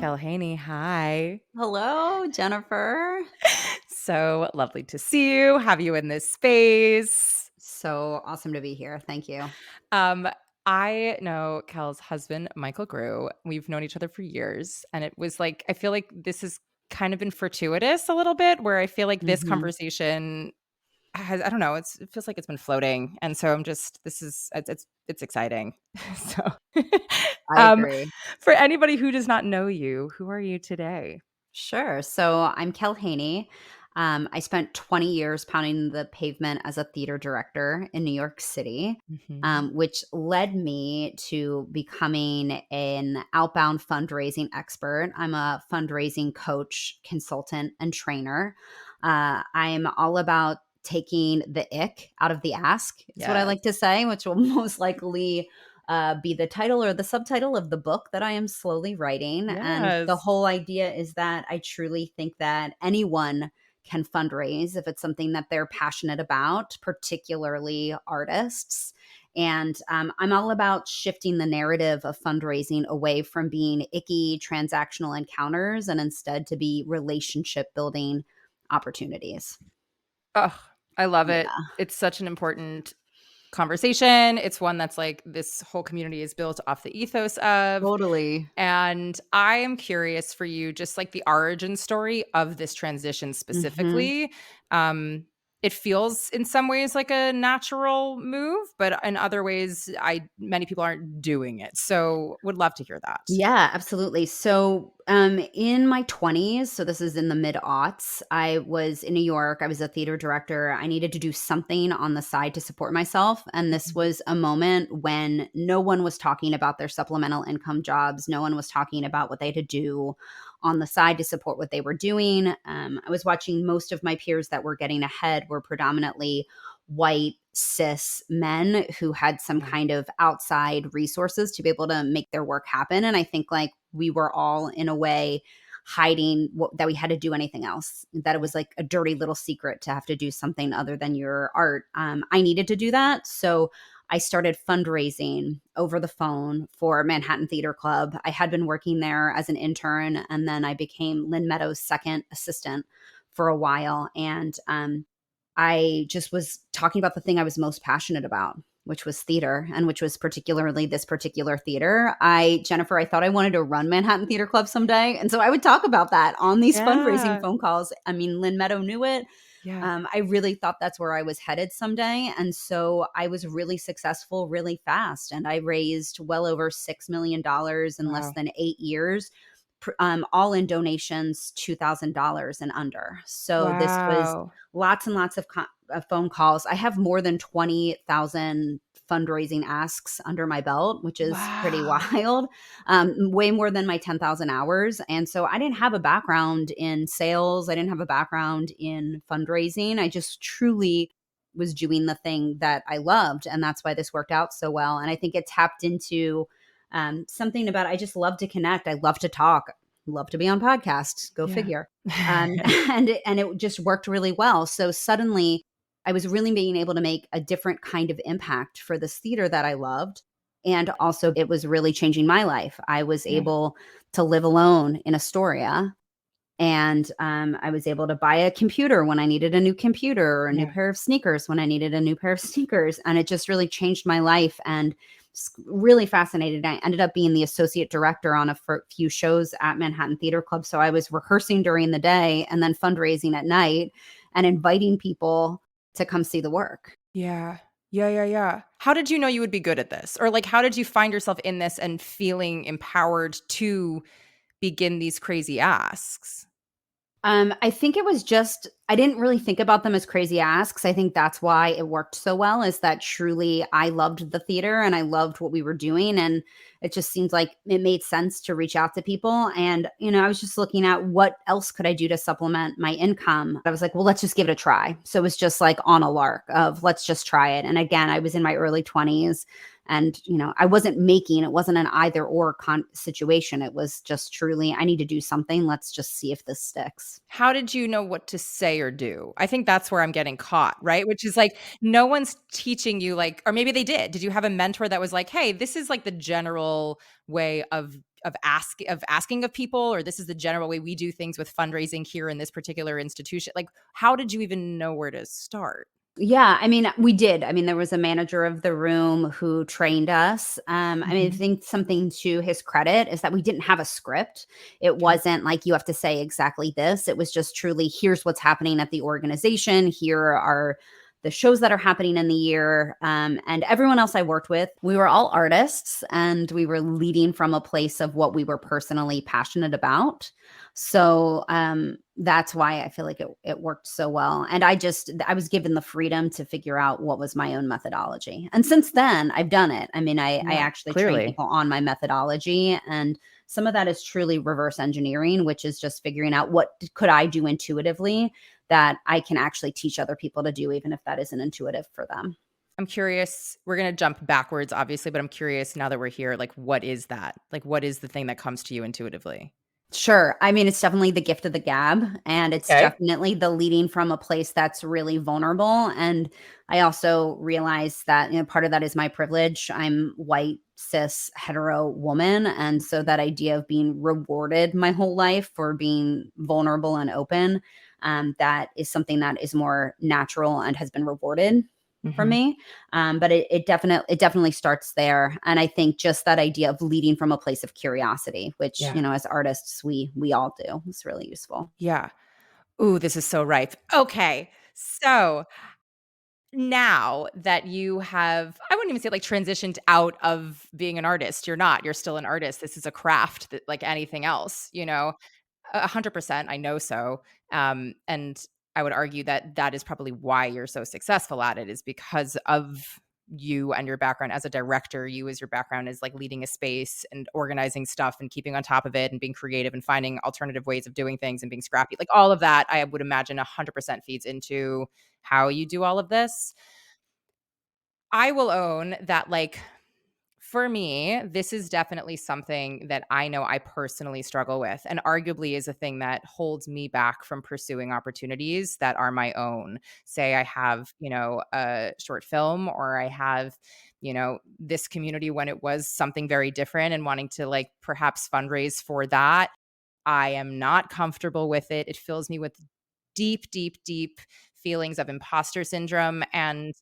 Kel Haney. Hi. Hello, Jennifer. So lovely to see you, have you in this space. So awesome to be here. Thank you. Um, I know Kel's husband, Michael Grew. We've known each other for years. And it was like, I feel like this has kind of been fortuitous a little bit, where I feel like this hmm conversation has, I don't know, it feels like it's been floating. And so I'm just, it's exciting. So, I um, agree. for anybody who does not know you, who are you today? Sure. So I'm Kel Haney. I spent 20 years pounding the pavement as a theater director in New York City, Mhm. which led me to becoming an outbound fundraising expert. I'm a fundraising coach, consultant, and trainer. I'm all about taking the ick out of the ask, is what I Yes. like to say, which will most likely be the title or the subtitle of the book that I am slowly writing. And the Yes. whole idea is that I truly think that anyone can fundraise if it's something that they're passionate about, particularly artists. And I'm all about shifting the narrative of fundraising away from being icky transactional encounters and instead to be relationship building opportunities. Oh, I love it. Yeah, It's such an important conversation. It's one that's like this whole community is built off the ethos of. totally. And I am curious for you, just like the origin story of this transition hmm specifically. Um, it feels in some ways like a natural move, but in other ways, many people aren't doing it. So would love to hear that. Yeah, absolutely. So, in my 20s, so this is in the mid aughts, I was in New York. I was a theater director. I needed to do something on the side to support myself. And this Mhm. was a moment when no one was talking about their supplemental income jobs. No one was talking about what they had to do on the side to support what they were doing. I was watching most of my peers that were getting ahead were predominantly white cis men who had some Yeah. kind of outside resources to be able to make their work happen. And I think like we were all in a way hiding that we had to do anything else, that it was like a dirty little secret to have to do something other than your art. I needed to do that. So I started fundraising over the phone for Manhattan Theatre Club. I had been working there as an intern, and then I became Lynn Meadows' second assistant for a while. And I just was talking about the thing I was most passionate about, which was theater, and which was particularly this particular theater. Jennifer, I thought I wanted to run Manhattan Theatre Club someday. And so I would talk about that on these fundraising Yeah. phone calls. I mean, Lynn Meadow knew it. Yeah. I really thought that's where I was headed someday. And so I was really successful really fast. And I raised well over $6 million in less Wow. than 8 years, all in donations, $2,000 and under. So this was Wow. lots and lots of phone calls. I have more than 20,000 fundraising asks under my belt, which is pretty Wow. wild, way more than my 10,000 hours. And so I didn't have a background in sales. I didn't have a background in fundraising. I just truly was doing the thing that I loved. And that's why this worked out so well. And I think it tapped into something about I just love to connect. I love to talk, love to be on podcasts. Go Yeah. figure. And it just worked really well. So suddenly, I was really being able to make a different kind of impact for this theater that I loved. And also, it was really changing my life. I was Yeah. able to live alone in Astoria, and I was able to buy a computer when I needed a new computer, or a new Yeah. pair of sneakers when I needed a new pair of sneakers. And it just really changed my life, and really fascinated. I ended up being the associate director on a few shows at Manhattan Theatre Club. So I was rehearsing during the day and then fundraising at night and inviting people to come see the work. Yeah. Yeah, yeah, yeah. How did you know you would be good at this? Or like how did you find yourself in this and feeling empowered to begin these crazy asks? I think it was just I didn't really think about them as crazy asks. I think that's why it worked so well, is that truly I loved the theater and I loved what we were doing, and it just seemed like it made sense to reach out to people. And I was just looking at what else could I do to supplement my income. I was like, well, let's just give it a try. So it was just like on a lark of let's just try it. And again, I was in my early 20s. And, I wasn't it wasn't an either or situation. It was just truly, I need to do something. Let's just see if this sticks. How did you know what to say or do? I think that's where I'm getting caught, right? Which is like, no one's teaching you, like, or maybe they did. Did you have a mentor that was like, "Hey, this is like the general way of asking of people, or this is the general way we do things with fundraising here in this particular institution." Like, how did you even know where to start? Yeah, I mean, we did. I mean, there was a manager of the room who trained us. I mean, I Mhm. think something to his credit is that we didn't have a script. It Okay. wasn't like you have to say exactly this. It was just truly, here's what's happening at the organization. Here are the shows that are happening in the year. And everyone else I worked with, we were all artists and we were leading from a place of what we were personally passionate about. So that's why I feel like it worked so well. And I was given the freedom to figure out what was my own methodology. And since then, I've done it. I mean, I Yeah, actually train clearly. people on my methodology, and some of that is truly reverse engineering, which is just figuring out what could I do intuitively that I can actually teach other people to do, even if that isn't intuitive for them. I'm curious, we're gonna jump backwards, obviously, but I'm curious now that we're here, like, what is that? Like, what is the thing that comes to you intuitively? Sure. I mean, it's definitely the gift of the gab, and it's Okay. definitely the leading from a place that's really vulnerable. And I also realize that, part of that is my privilege. I'm white, cis, hetero woman. And so that idea of being rewarded my whole life for being vulnerable and open, that is something that is more natural and has been rewarded for Mhm. me. But it definitely starts there. And I think just that idea of leading from a place of curiosity, which, Yeah. as artists, we all do, is really useful. Yeah. Ooh, this is so ripe. Okay. So, now that you have, I wouldn't even say like transitioned out of being an artist, you're not, you're still an artist. This is a craft that like anything else, 100%, I know so. And I would argue that that is probably why you're so successful at it, is because of you and your background as a director. You, as your background is like leading a space and organizing stuff and keeping on top of it and being creative and finding alternative ways of doing things and being scrappy. Like all of that, I would imagine 100% feeds into how you do all of this. I will own that, like, for me, this is definitely something that I know I personally struggle with, and arguably is a thing that holds me back from pursuing opportunities that are my own. Say I have, a short film, or I have, this community when it was something very different and wanting to like perhaps fundraise for that. I am not comfortable with it. It fills me with deep, deep, deep feelings of imposter syndrome and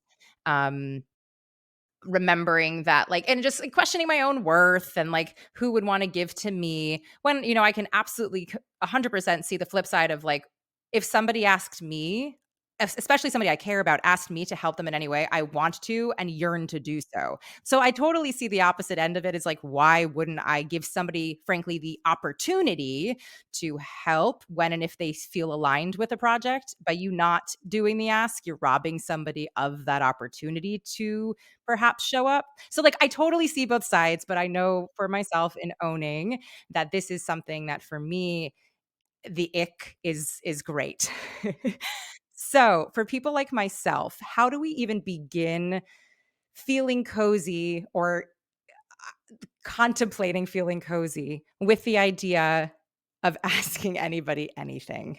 um remembering that, like, and just like questioning my own worth and like who would want to give to me when I can absolutely 100% see the flip side of like, if somebody asked me, especially somebody I care about, asked me to help them in any way, I want to and yearn to do so. So I totally see the opposite end of it, is like, why wouldn't I give somebody frankly the opportunity to help when and if they feel aligned with a project? By you not doing the ask, you're robbing somebody of that opportunity to perhaps show up. So like I totally see both sides, but I know for myself in owning that this is something that for me the ick is great. So, for people like myself, how do we even begin feeling cozy or contemplating feeling cozy with the idea of asking anybody anything?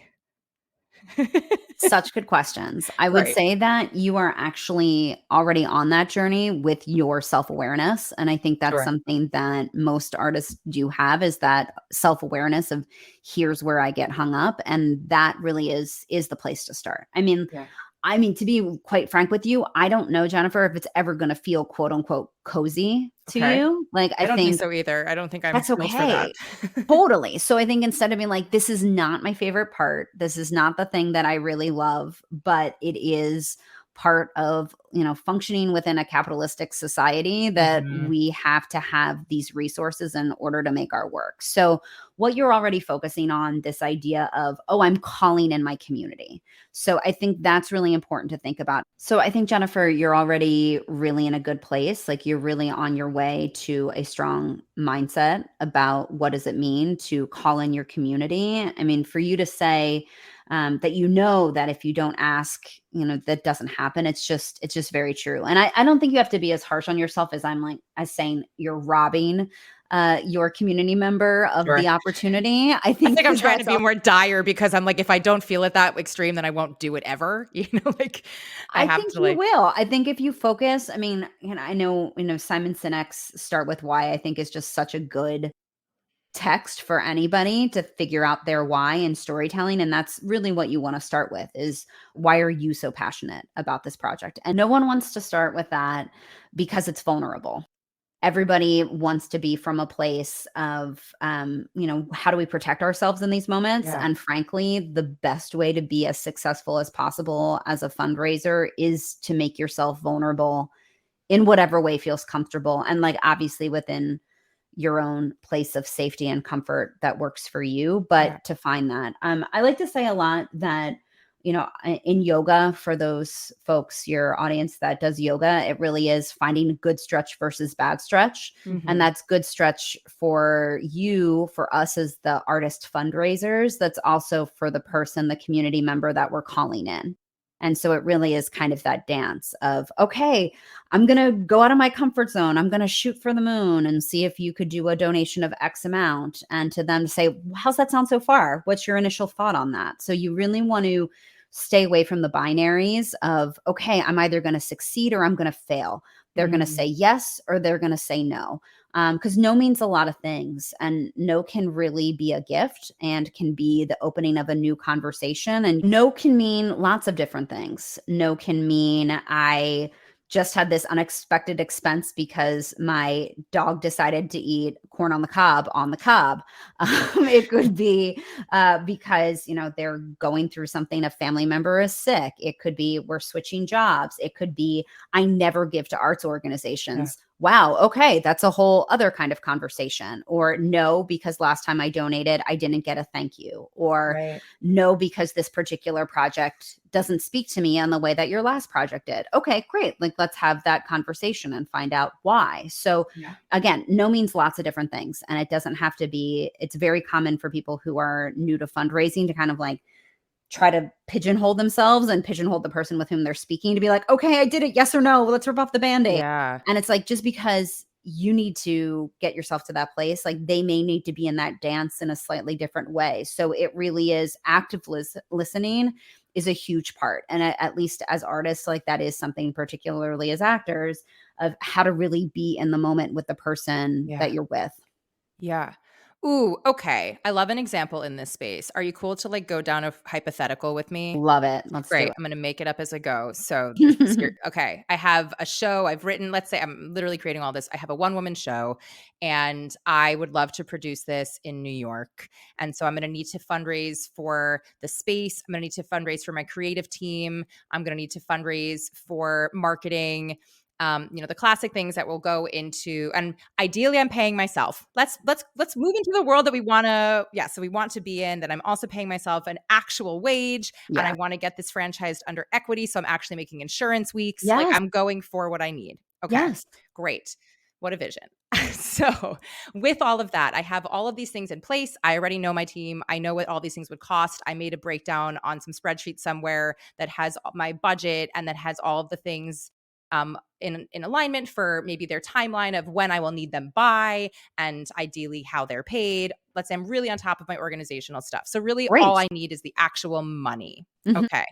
Such good questions. I would Right. say that you are actually already on that journey with your self-awareness, and I think that's Sure. something that most artists do have, is that self-awareness of, here's where I get hung up, and that really is the place to start. Yeah. To be quite frank with you, I don't know, Jennifer, if it's ever gonna feel quote unquote cozy to Okay. you. Like, I I don't think think so either. I don't think I'm that's built for that. okay. Totally. So I think instead of being like, this is not my favorite part, this is not the thing that I really love, but it is part of, functioning within a capitalistic society, that Mhm. we have to have these resources in order to make our work. So what you're already focusing on, this idea of, oh, I'm calling in my community. So I think that's really important to think about. So I think, Jennifer, you're already really in a good place. Like, you're really on your way to a strong mindset about what does it mean to call in your community. I mean, for you to say, that that if you don't ask, that doesn't happen. It's just very true. And I don't think you have to be as harsh on yourself as as saying you're robbing your community member of the Sure. opportunity. I I think think I'm that trying to that's be all. more dire because I'm like, if I don't feel it that extreme, then I won't do it ever. Like I I have think to you like, will. I think if you focus, I mean, I know, Simon Sinek's Start With Why, I think is just such a good text for anybody to figure out their why in storytelling. And that's really what you want to start with is, why are you so passionate about this project? And no one wants to start with that because it's vulnerable. Everybody wants to be from a place of, how do we protect ourselves in these moments? yeah, And frankly, the best way to be as successful as possible as a fundraiser is to make yourself vulnerable in whatever way feels comfortable. And like, obviously within your own place of safety and comfort that works for you, yeah, but to find that. I like to say a lot that, in yoga, for those folks, your audience that does yoga, it really is finding good stretch versus bad stretch. And mhm, that's good stretch for you, for us as the artist fundraisers. That's also for the person, the community member that we're calling in. And so it really is kind of that dance of, okay, I'm going to go out of my comfort zone. I'm going to shoot for the moon and see if you could do a donation of X amount. And to them say, how's that sound so far? What's your initial thought on that? So you really want to stay away from the binaries of, okay, I'm either going to succeed or I'm going to fail. They're going to mm, say yes or they're going to say no. Because no means a lot of things, and no can really be a gift and can be the opening of a new conversation. And no can mean lots of different things. No can mean I just had this unexpected expense because my dog decided to eat corn on the cob on the cob. It could be because they're going through something. A family member is sick. It could be we're switching jobs. It could be I never give to arts yeah, organizations. Wow, okay, that's a whole other kind of conversation. Or no, because last time I donated, I didn't get a thank you. Or right, no, because this particular project doesn't speak to me in the way that your last project did. Okay, great. Like, let's have that conversation and find out why. So, yeah, again, no means lots of different things. And it doesn't have to be, it's very common for people who are new to fundraising to kind of like try to pigeonhole themselves and pigeonhole the person with whom they're speaking to be like, okay, I did it. Yes or no. Let's rip off the band aid. yeah, And it's like, just because you need to get yourself to that place, like they may need to be in that dance in a slightly different way. So it really is active listening is a huge part. And at least as artists, like that is something, particularly as actors, of how to really be in the moment with the person yeah. that you're with. Yeah. Ooh, okay. I love an example in this space. Are you cool to like go down a hypothetical with me? Love it. Let's do Great. I'm going to make it up as I go. So this is your it. okay. I have a show I've written. Let's say I'm literally creating all this. I have a one woman show and I would love to produce this in New York. And so I'm going to need to fundraise for the space. I'm going to need to fundraise for my creative team. I'm going to need to fundraise for marketing. The classic things that will go into, and ideally I'm paying myself. Let's move into the world that we want to, yeah, so we want to be in, that I'm also paying myself an actual wage, and I Yeah. want to get this franchised under equity, so I'm actually making insurance weeks. Like Yes. I'm going for what I need. Okay. Yes. Great. What a vision. So, with all of that, I have all of these things in place. I already know my team. I know what all these things would cost. I made a breakdown on some spreadsheet somewhere that has my budget and that has all of the things in alignment for maybe their timeline of when I will need them by, and ideally how they're paid. Let's say I'm really on top of my organizational stuff. So really all Great. I need is the actual money. Mhm. Okay.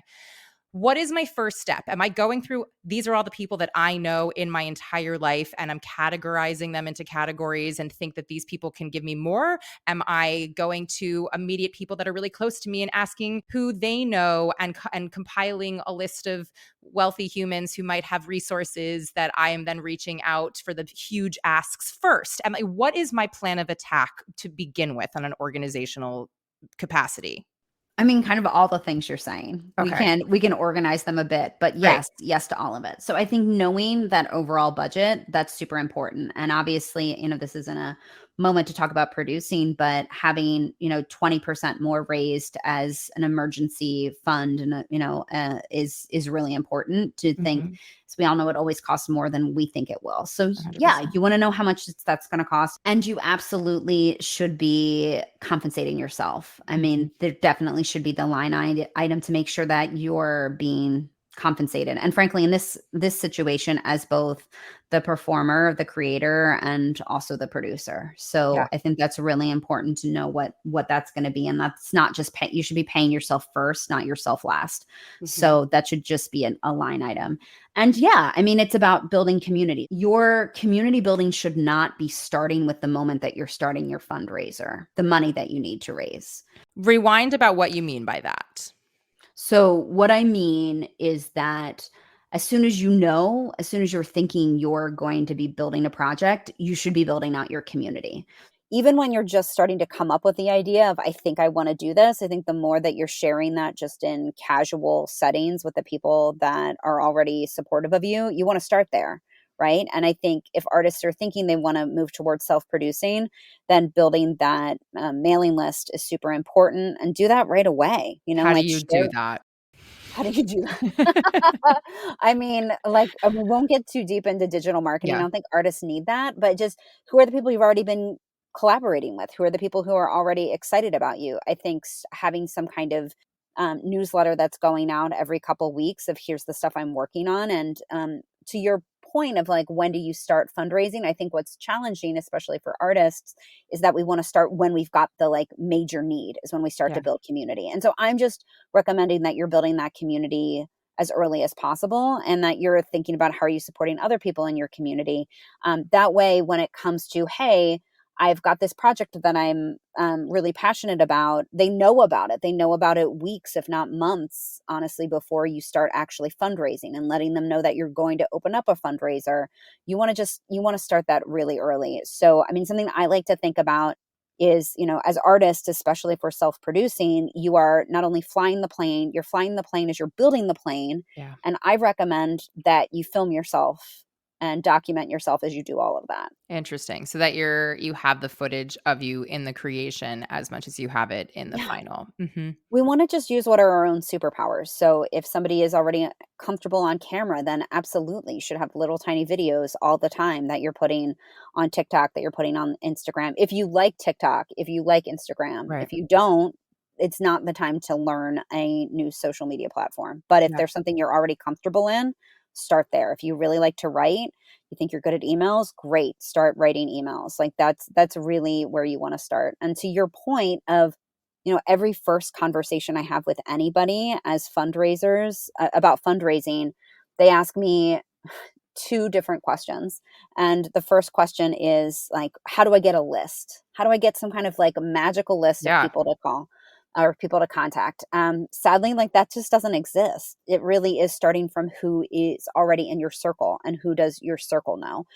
What is my first step? Am I going through these are all the people that I know in my entire life and I'm categorizing them into categories and think that these people can give me more? Am I going to immediate people that are really close to me and asking who they know and compiling a list of wealthy humans who might have resources that I am then reaching out for the huge asks first? What is my plan of attack to begin with on an organizational capacity? I mean, kind of all the things you're saying. Okay, We can organize them a bit, but great. yes, yes to all of it. So I think knowing that overall budget, that's super important. And obviously, this isn't a moment to talk about producing, but having, 20% more raised as an emergency fund and is really important to think. Mhm. So we all know it always costs more than we think it will. So yeah, 100%. you want to know how much that's going to cost. And you absolutely should be compensating yourself. I Mhm. mean, there definitely should be the line item to make sure that you're being compensated. And frankly, in this situation, as both the performer, the creator, and also the producer. Yeah. So I think that's really important to know what that's going to be. And that's not just pay, you should be paying yourself first, not yourself last. Mhm. So that should just be a line item. And yeah, I mean, it's about building community. Your community building should not be starting with the moment that you're starting your fundraiser, the money that you need to raise. Rewind about what you mean by that. So, what I mean is that as soon as you're thinking you're going to be building a project, you should be building out your community. Even when you're just starting to come up with the idea of, I think I want to do this, I think the more that you're sharing that just in casual settings with the people that are already supportive of you, you want to start there. Right. And I think if artists are thinking they want to move towards self producing, then building that mailing list is super important and do that right away. How do Like you do share. that? How do you do that? I mean, we won't get too deep into digital marketing. I Yeah. don't think artists need that, but just who are the people you've already been collaborating with? Who are the people who are already excited about you? I think having some kind of newsletter that's going out every couple weeks of here's the stuff I'm working on. And to your point of like, when do you start fundraising? I think what's challenging, especially for artists, is that we want to start when we've got the like major need is when we start to Yeah. build community. And so I'm just recommending that you're building that community as early as possible and that you're thinking about how are you supporting other people in your community. That way, when it comes to, hey, I've got this project that I'm really passionate about, they know about it. They know about it weeks, if not months, honestly, before you start actually fundraising and letting them know that you're going to open up a fundraiser. You want to start that really early. So, I mean, something I like to think about is, as artists, especially if we're self-producing, you are not only flying the plane, you're flying the plane as you're building the plane. Yeah. And I recommend that you film yourself and document yourself as you do all of that. Interesting. So that you have the footage of you in the creation as much as you have it in the Yeah. final. Mhm. We want to just use what are our own superpowers. So if somebody is already comfortable on camera, then absolutely you should have little tiny videos all the time that you're putting on TikTok, that you're putting on Instagram. If you like TikTok, if you like Instagram, Right. if you don't, it's not the time to learn a new social media platform. But if Yeah. there's something you're already comfortable in, start there. If you really like to write, you think you're good at emails, great. Start writing emails. Like that's really where you want to start. And to your point of every first conversation I have with anybody as fundraisers about fundraising, they ask me two different questions. And the first question is like, how do I get a list? How do I get some kind of like magical list of Yeah. people to call or people to contact? Sadly, like that just doesn't exist. It really is starting from who is already in your circle and who does your circle know.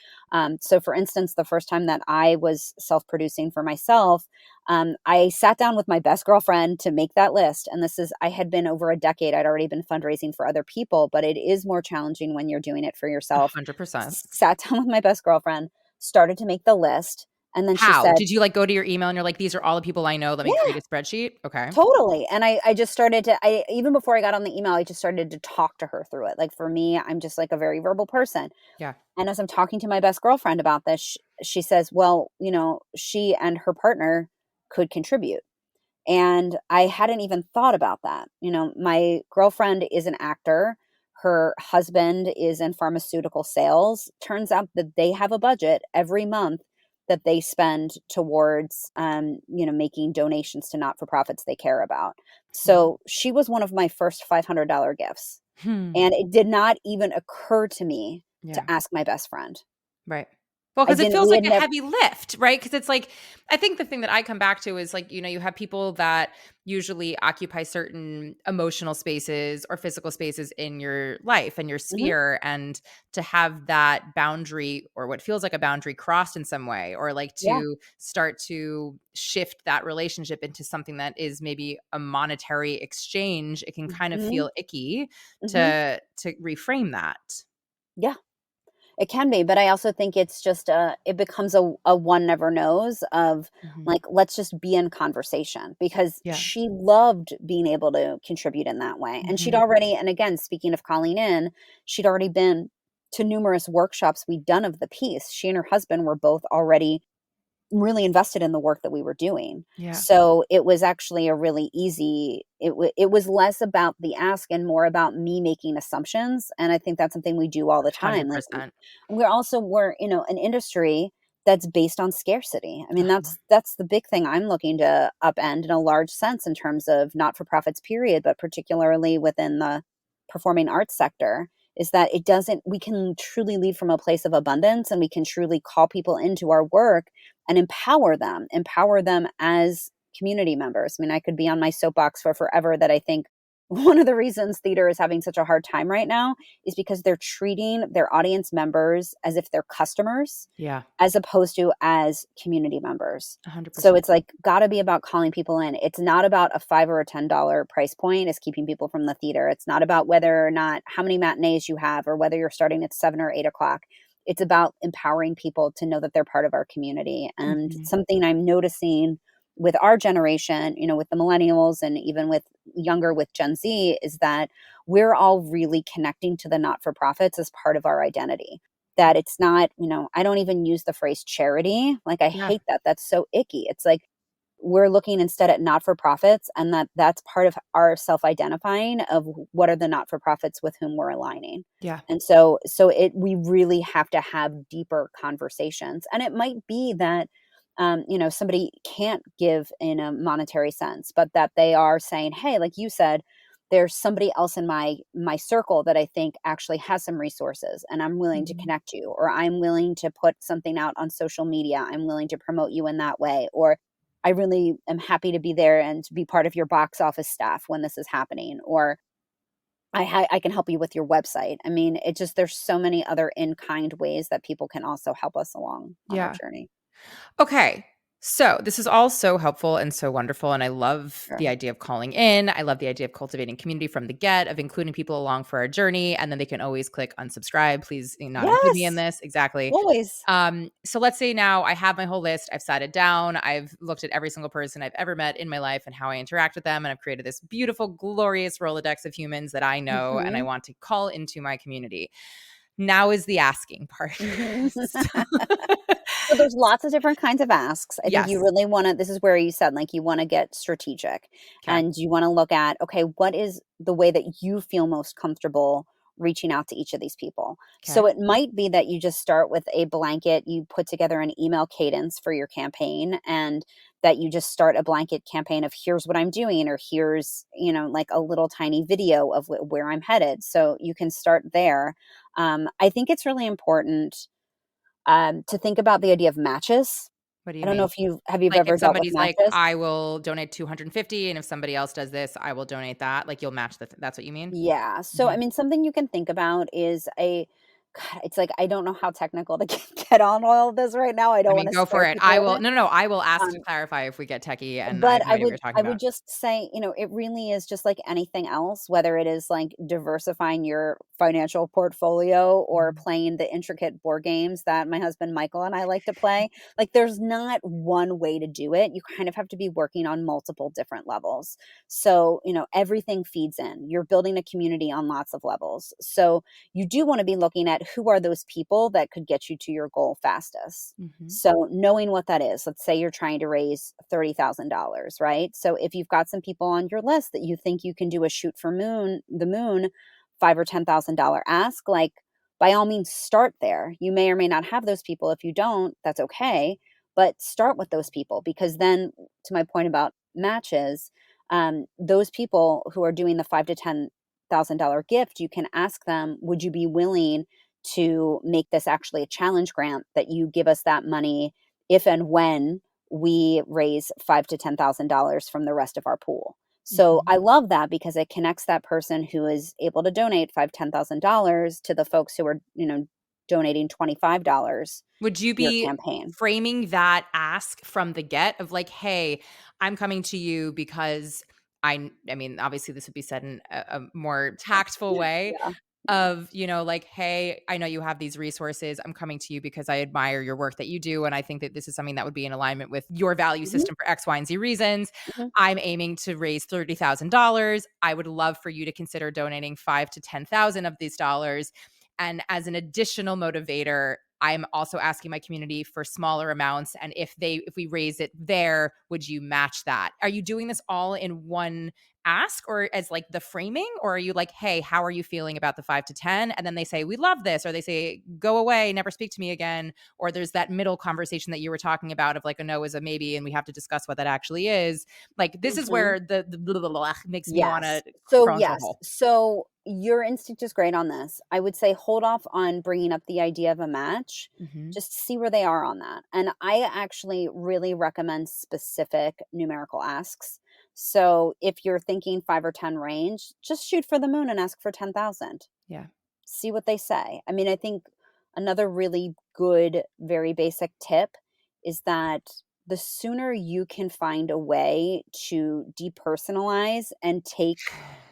So for instance, the first time that I was self-producing for myself, I sat down with my best girlfriend to make that list. And I had been over a decade. I'd already been fundraising for other people, but it is more challenging when you're doing it for yourself. 100%. Sat down with my best girlfriend, started to make the list. And then she How? said, Did you, like, go to your email and you're like, "These are all the people I know, let me create yeah, a spreadsheet?" Okay. totally. And I just started even before I got on the email, I just started to talk to her through it. Like for me, I'm just like a very verbal person. Yeah. And as I'm talking to my best girlfriend about this, she says, well, she and her partner could contribute. And I hadn't even thought about that. My girlfriend is an actor. Her husband is in pharmaceutical sales. Turns out that they have a budget every month that they spend towards, making donations to not for profits they care about. Wow. So she was one of my first $500 gifts. Hmm. And it did not even occur to me to Yeah. ask my best friend. Right. Well, I because it didn't, feels we like had a never, heavy lift, right? Because it's like I think the thing that I come back to is like, you have people that usually occupy certain emotional spaces or physical spaces in your life and your mhm, sphere, and to have that boundary or what feels like a boundary crossed in some way, or like yeah, to start to shift that relationship into something that is maybe a monetary exchange, it can kind of mhm, feel icky mhm, to reframe that. yeah. It can be, but I also think it's just it becomes a one never knows of Mhm. like, let's just be in conversation because Yeah. she loved being able to contribute in that way. And she'd Mhm. already, and again, speaking of calling in, she'd already been to numerous workshops we'd done of the piece. She and her husband were both already really invested in the work that we were doing. Yeah. So it was actually a really easy it was less about the ask and more about me making assumptions, and I think that's something we do all the time. Like, 100%. we're, an industry that's based on scarcity. I mean, Uh-huh. that's the big thing I'm looking to upend in a large sense in terms of not-for-profits period, but particularly within the performing arts sector, is that it doesn't we can truly lead from a place of abundance, and we can truly call people into our work and empower them as community members. I mean, I could be on my soapbox for forever that I think one of the reasons theater is having such a hard time right now is because they're treating their audience members as if they're customers Yeah. as opposed to as community members. So 100%. it's like gotta be about calling people in. It's not about a $5 or a $10 price point is keeping people from the theater. It's not about whether or not how many matinees you have or whether you're starting at 7 or 8 o'clock. It's about empowering people to know that they're part of our community. And Mhm. something I'm noticing with our generation, with the millennials and even with Gen Z, is that we're all really connecting to the not for profits as part of our identity. That it's not, I don't even use the phrase charity. Like, I Yeah. hate that. That's so icky. It's like we're looking instead at not for profits, and that's part of our self identifying of what are the not for profits with whom we're aligning. Yeah. And so we really have to have deeper conversations. And it might be that somebody can't give in a monetary sense, but that they are saying, hey, like you said, there's somebody else in my circle that I think actually has some resources, and I'm willing to Mhm. connect you, or I'm willing to put something out on social media. I'm willing to promote you in that way, or I really am happy to be there and to be part of your box office staff when this is happening, or I can help you with your website. I mean, it just there's so many other in-kind ways that people can also help us along on our Yeah. journey. Okay. So this is all so helpful and so wonderful. And I love the Sure. idea of calling in. I love the idea of cultivating community from the get, of including people along for our journey. And then they can always click unsubscribe. Please not include me in Yes, this. Exactly. always. So let's say now I have my whole list. I've sat it down. I've looked at every single person I've ever met in my life and how I interact with them. And I've created this beautiful, glorious Rolodex of humans that I know and I Mhm. want to call into my community. Now is the asking part. Mhm. So So there's lots of different kinds of asks. I think you yes. really wanna this is where you said, like, you wanna get strategic, Okay. and you wanna look at, okay, what is the way that you feel most comfortable reaching out to each of these people? So Okay. it might be that you just start with a blanket, you put together an email cadence for your campaign, and that you just start a blanket campaign of, "Here's what I'm doing," or, "Here's," like, a little tiny video of where I'm headed. So you can start there. I think it's really important to think about the idea of matches. What do I you don't know mean? if you've Like, ever if dealt with somebody's like, matches? "I will donate 250, and if somebody else does this, I will donate that." Like, you'll match that's what you mean? Yeah. So, I Mhm. mean, something you can think about is God, it's like I don't know how technical to get on all of this right now. I I don't mean, want to go for scare it. people I with will it. no, no, no, I will ask to Um, clarify if we get techie, and I but have no I idea what would you're talking I about. would just say, it really is just like anything else, whether it is like diversifying your financial portfolio or Mhm. playing the intricate board games that my husband Michael and I like to play. Like, there's not one way to do it. You kind of have to be working on multiple different levels. So, everything feeds in. You're building a community on lots of levels. So, you do want to be looking at who are those people that could get you to your goal fastest. Mhm. So knowing what that is, let's say you're trying to raise $30,000, right? So if you've got some people on your list that you think you can do a shoot for the moon, 5 or $10,000 ask, like, by all means start there. You may or may not have those people. If you don't, that's okay. But start with those people, because then, to my point about matches, those people who are doing the $5 to $10,000 gift, you can ask them, would you be willing to make this actually a challenge grant, that you give us that money if and when we raise $5 to $10,000 from the rest of our pool. So Mhm. I love that because it connects that person who is able to donate $5, $10,000 to the folks who are, donating $25 Would you to your be campaign. framing that ask from the get of like, "Hey, I'm coming to you because I mean, obviously, this would be said in a more tactful way Yeah. Yeah. of, like, "Hey, I know you have these resources. I'm coming to you because I admire your work that you do, and I think that this is something that would be in alignment with your value Mhm, system for X, Y, and Z reasons. mhm. I'm aiming to raise $30,000. I would love for you to consider donating 5 to 10,000 of these dollars. And as an additional motivator, I'm also asking my community for smaller amounts. And if we raise it there, would you match that? Are you doing this all in one ask, or as like the framing, or are you like, hey, how are you feeling about the 5 to 10? And then they say, we love this, or they say, go away, never speak to me again. Or there's that middle conversation that you were talking about of like a no is a maybe, and we have to discuss what that actually is. Like, this is Mhm. where the blah, blah, blah makes me want to Yes. So, crawl into a yes. hole. So, your instinct is great on this. I would say hold off on bringing up the idea of a match. Hmm. Just see where they are on that. And I actually really recommend specific numerical asks. So, if you're thinking 5 or 10 range, just shoot for the moon and ask for 10,000. Yeah. See what they say. I mean, I think another really good, very basic tip is that the sooner you can find a way to depersonalize and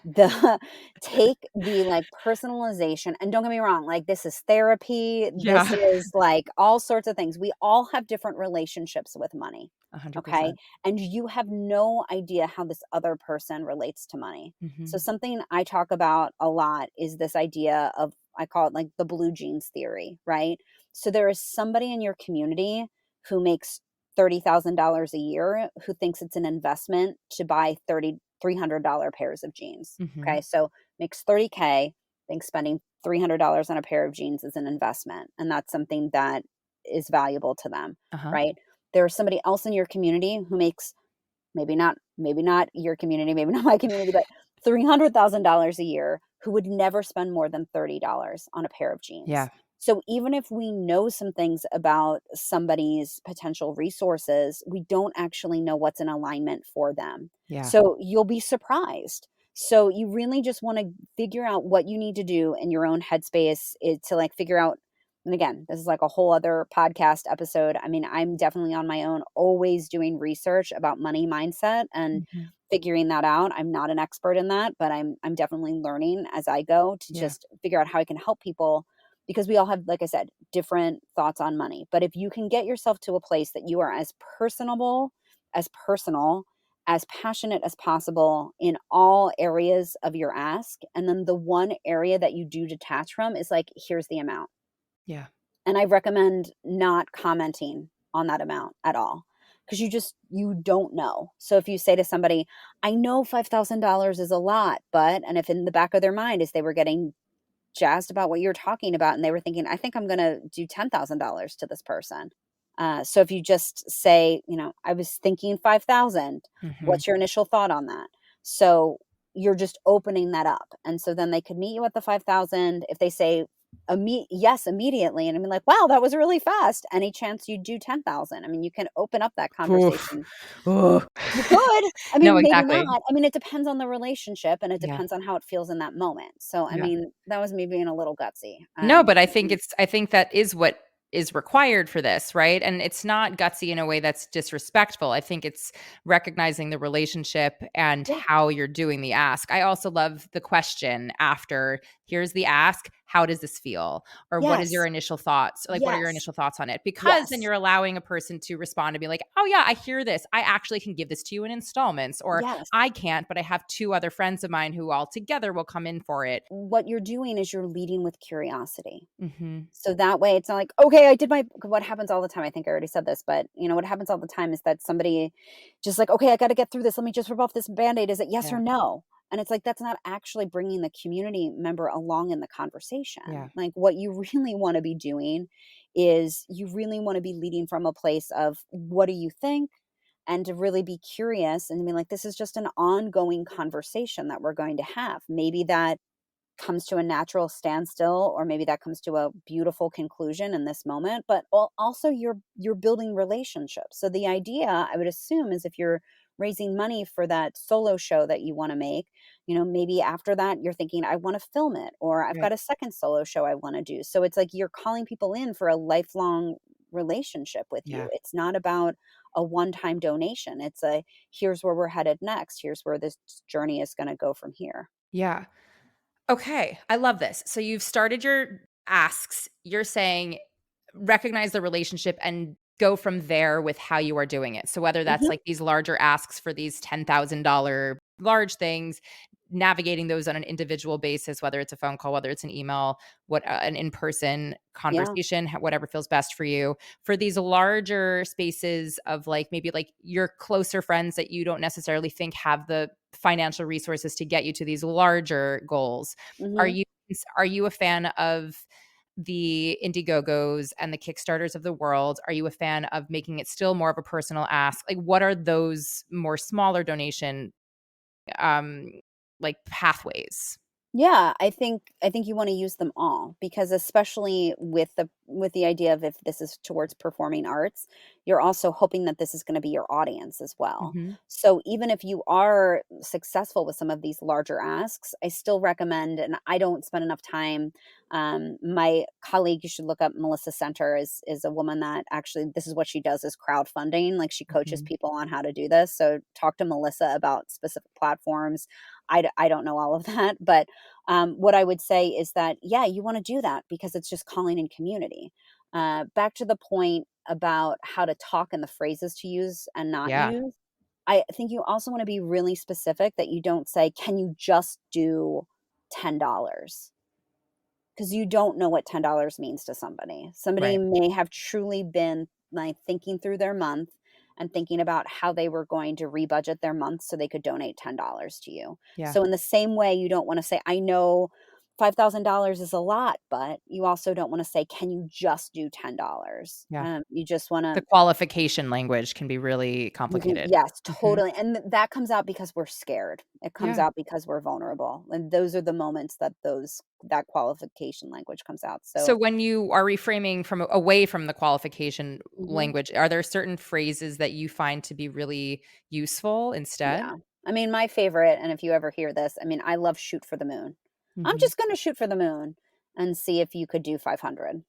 the take the like personalization, and don't get me wrong, like this is therapy, this Yeah. is like all sorts of things. We all have different relationships with money. Okay. 100%. And you have no idea how this other person relates to money. So Hmm. something I talk about a lot is this idea of, I call it like the blue jeans theory, right? So there is somebody in your community who makes $30,000 a year who thinks it's an investment to buy $300 pairs of jeans. Hmm. Okay. So makes 30K, thinks spending $300 on a pair of jeans is an investment. And that's something that is valuable to them, Uh-huh. right? There's somebody else in your community who makes, maybe not your community, maybe not my community, but $300,000 a year, who would never spend more than $30 on a pair of jeans. Yeah. So even if we know some things about somebody's potential resources, we don't actually know what's in alignment for them. Yeah. So you'll be surprised. So you really just want to figure out what you need to do in your own headspace, to like figure out. And again, this is like a whole other podcast episode. I mean, I'm definitely on my own, always doing research about money mindset and Mhm. figuring that out. I'm not an expert in that, but I'm definitely learning as I go to Yeah. just figure out how I can help people, because we all have, like I said, different thoughts on money. But if you can get yourself to a place that you are as personable, as personal, as passionate as possible in all areas of your ask, and then the one area that you do detach from is like, here's the amount. Yeah. And I recommend not commenting on that amount at all, because you don't know. So if you say to somebody, I know $5,000 is a lot, but, and if in the back of their mind is they were getting jazzed about what you're talking about and they were thinking, I think I'm going to do $10,000 to this person. So if you just say, I was thinking 5,000, Mhm. what's your initial thought on that? So you're just opening that up. And so then they could meet you at the 5,000. If they say yes immediately, and I mean, like, wow, that was really fast. Any chance you do 10,000? I mean, you can open up that Oof. conversation. Ooh. You could. I No, mean, maybe exactly. not. I mean, it depends on the relationship and it Yeah. depends on how it feels in that moment. So, I Yeah. mean, that was me being a little gutsy. No, but I think that is what is required for this, right? And it's not gutsy in a way that's disrespectful. I think it's recognizing the relationship and Yeah. how you're doing the ask. I also love the question after, here's the ask, how does this feel? Or what is your Yes. initial thoughts? Like, what are your Yes. initial thoughts on it? Because then Yes. you're allowing a person to respond and be like, oh yeah, I hear this. I actually can give this to you in installments, or Yes. I can't, but I have two other friends of mine who all together will come in for it. What you're doing is you're leading with curiosity. Hmm. So that way it's not like, okay, I did my, what happens all the time. I think I already said this, but what happens all the time is that somebody just like, okay, I got to get through this. Let me just rip off this band-aid. Is it yes Yeah. or no? And it's like, that's not actually bringing the community member along in the Yeah. conversation. Like, what you really want to be doing is you really want to be leading from a place of, what do you think? And to really be curious and be like, this is just an ongoing conversation that we're going to have. Maybe that comes to a natural standstill, or maybe that comes to a beautiful conclusion in this moment, but also you're building relationships. So the idea, I would assume, is if you're raising money for that solo show that you want to make, maybe after that you're thinking, I want to film it, or I've Right. got a second solo show I want to do. So it's like you're calling people in for a lifelong relationship with you. Yeah. It's not about a one-time donation. It's a, here's where we're headed next, here's where this journey is going to go from here. Yeah. Okay, I love this. So you've started your asks. You're saying recognize the relationship and go from there with how you are doing it. So whether that's Mhm. like these larger asks for these $10,000 large things, navigating those on an individual basis, whether it's a phone call, whether it's an email, an in-person Yeah. conversation, whatever feels best for you. For these larger spaces of like maybe like your closer friends that you don't necessarily think have the financial resources to get you to these larger goals, are Mhm. you are you a fan of the Indiegogos and the Kickstarters of the world? Are you a fan of making it still more of a personal ask? Like, what are those more smaller donation um like pathways? Yeah, I think you wanna use them all because especially with the idea of if this is towards performing arts, you're also hoping that this is gonna be your audience as well. Mhm. So even if you are successful with some of these larger asks, I still recommend and I don't spend enough time, my colleague, you should look up Melissa Center is a woman that actually this is what she does is crowdfunding, like, she coaches Mhm. people on how to do this, so talk to Melissa about specific platforms. I don't know all of that, but what I would say is that, yeah, you want to do that because it's just calling in community. Back to the point about how to talk and the phrases to use and not Yeah, use. I think you also want to be really specific that you don't say, can you just do $10? Because you don't know what $10 means to somebody. Somebody right. may have truly been, like, thinking through their month and thinking about how they were going to rebudget their month so they could donate $10 to you. Yeah. So in the same way, you don't wanna say, "I know $5,000 is a lot," but you also don't wanna say, "Can you just do $10?" Yeah. You just wanna The qualification language can be really you can complicated. yes, Mhm. totally, and that comes out because we're scared. It comes Yeah. out because we're vulnerable, and those are the moments that that qualification language comes out, So so when you are reframing from away from the qualification mhm, language, are there certain phrases that you find to be really useful instead? yeah. I mean, my favorite, and if you ever hear this, I mean, I love "shoot for the moon." "I'm Mhm. just gonna shoot for the moon and see if you could do 500."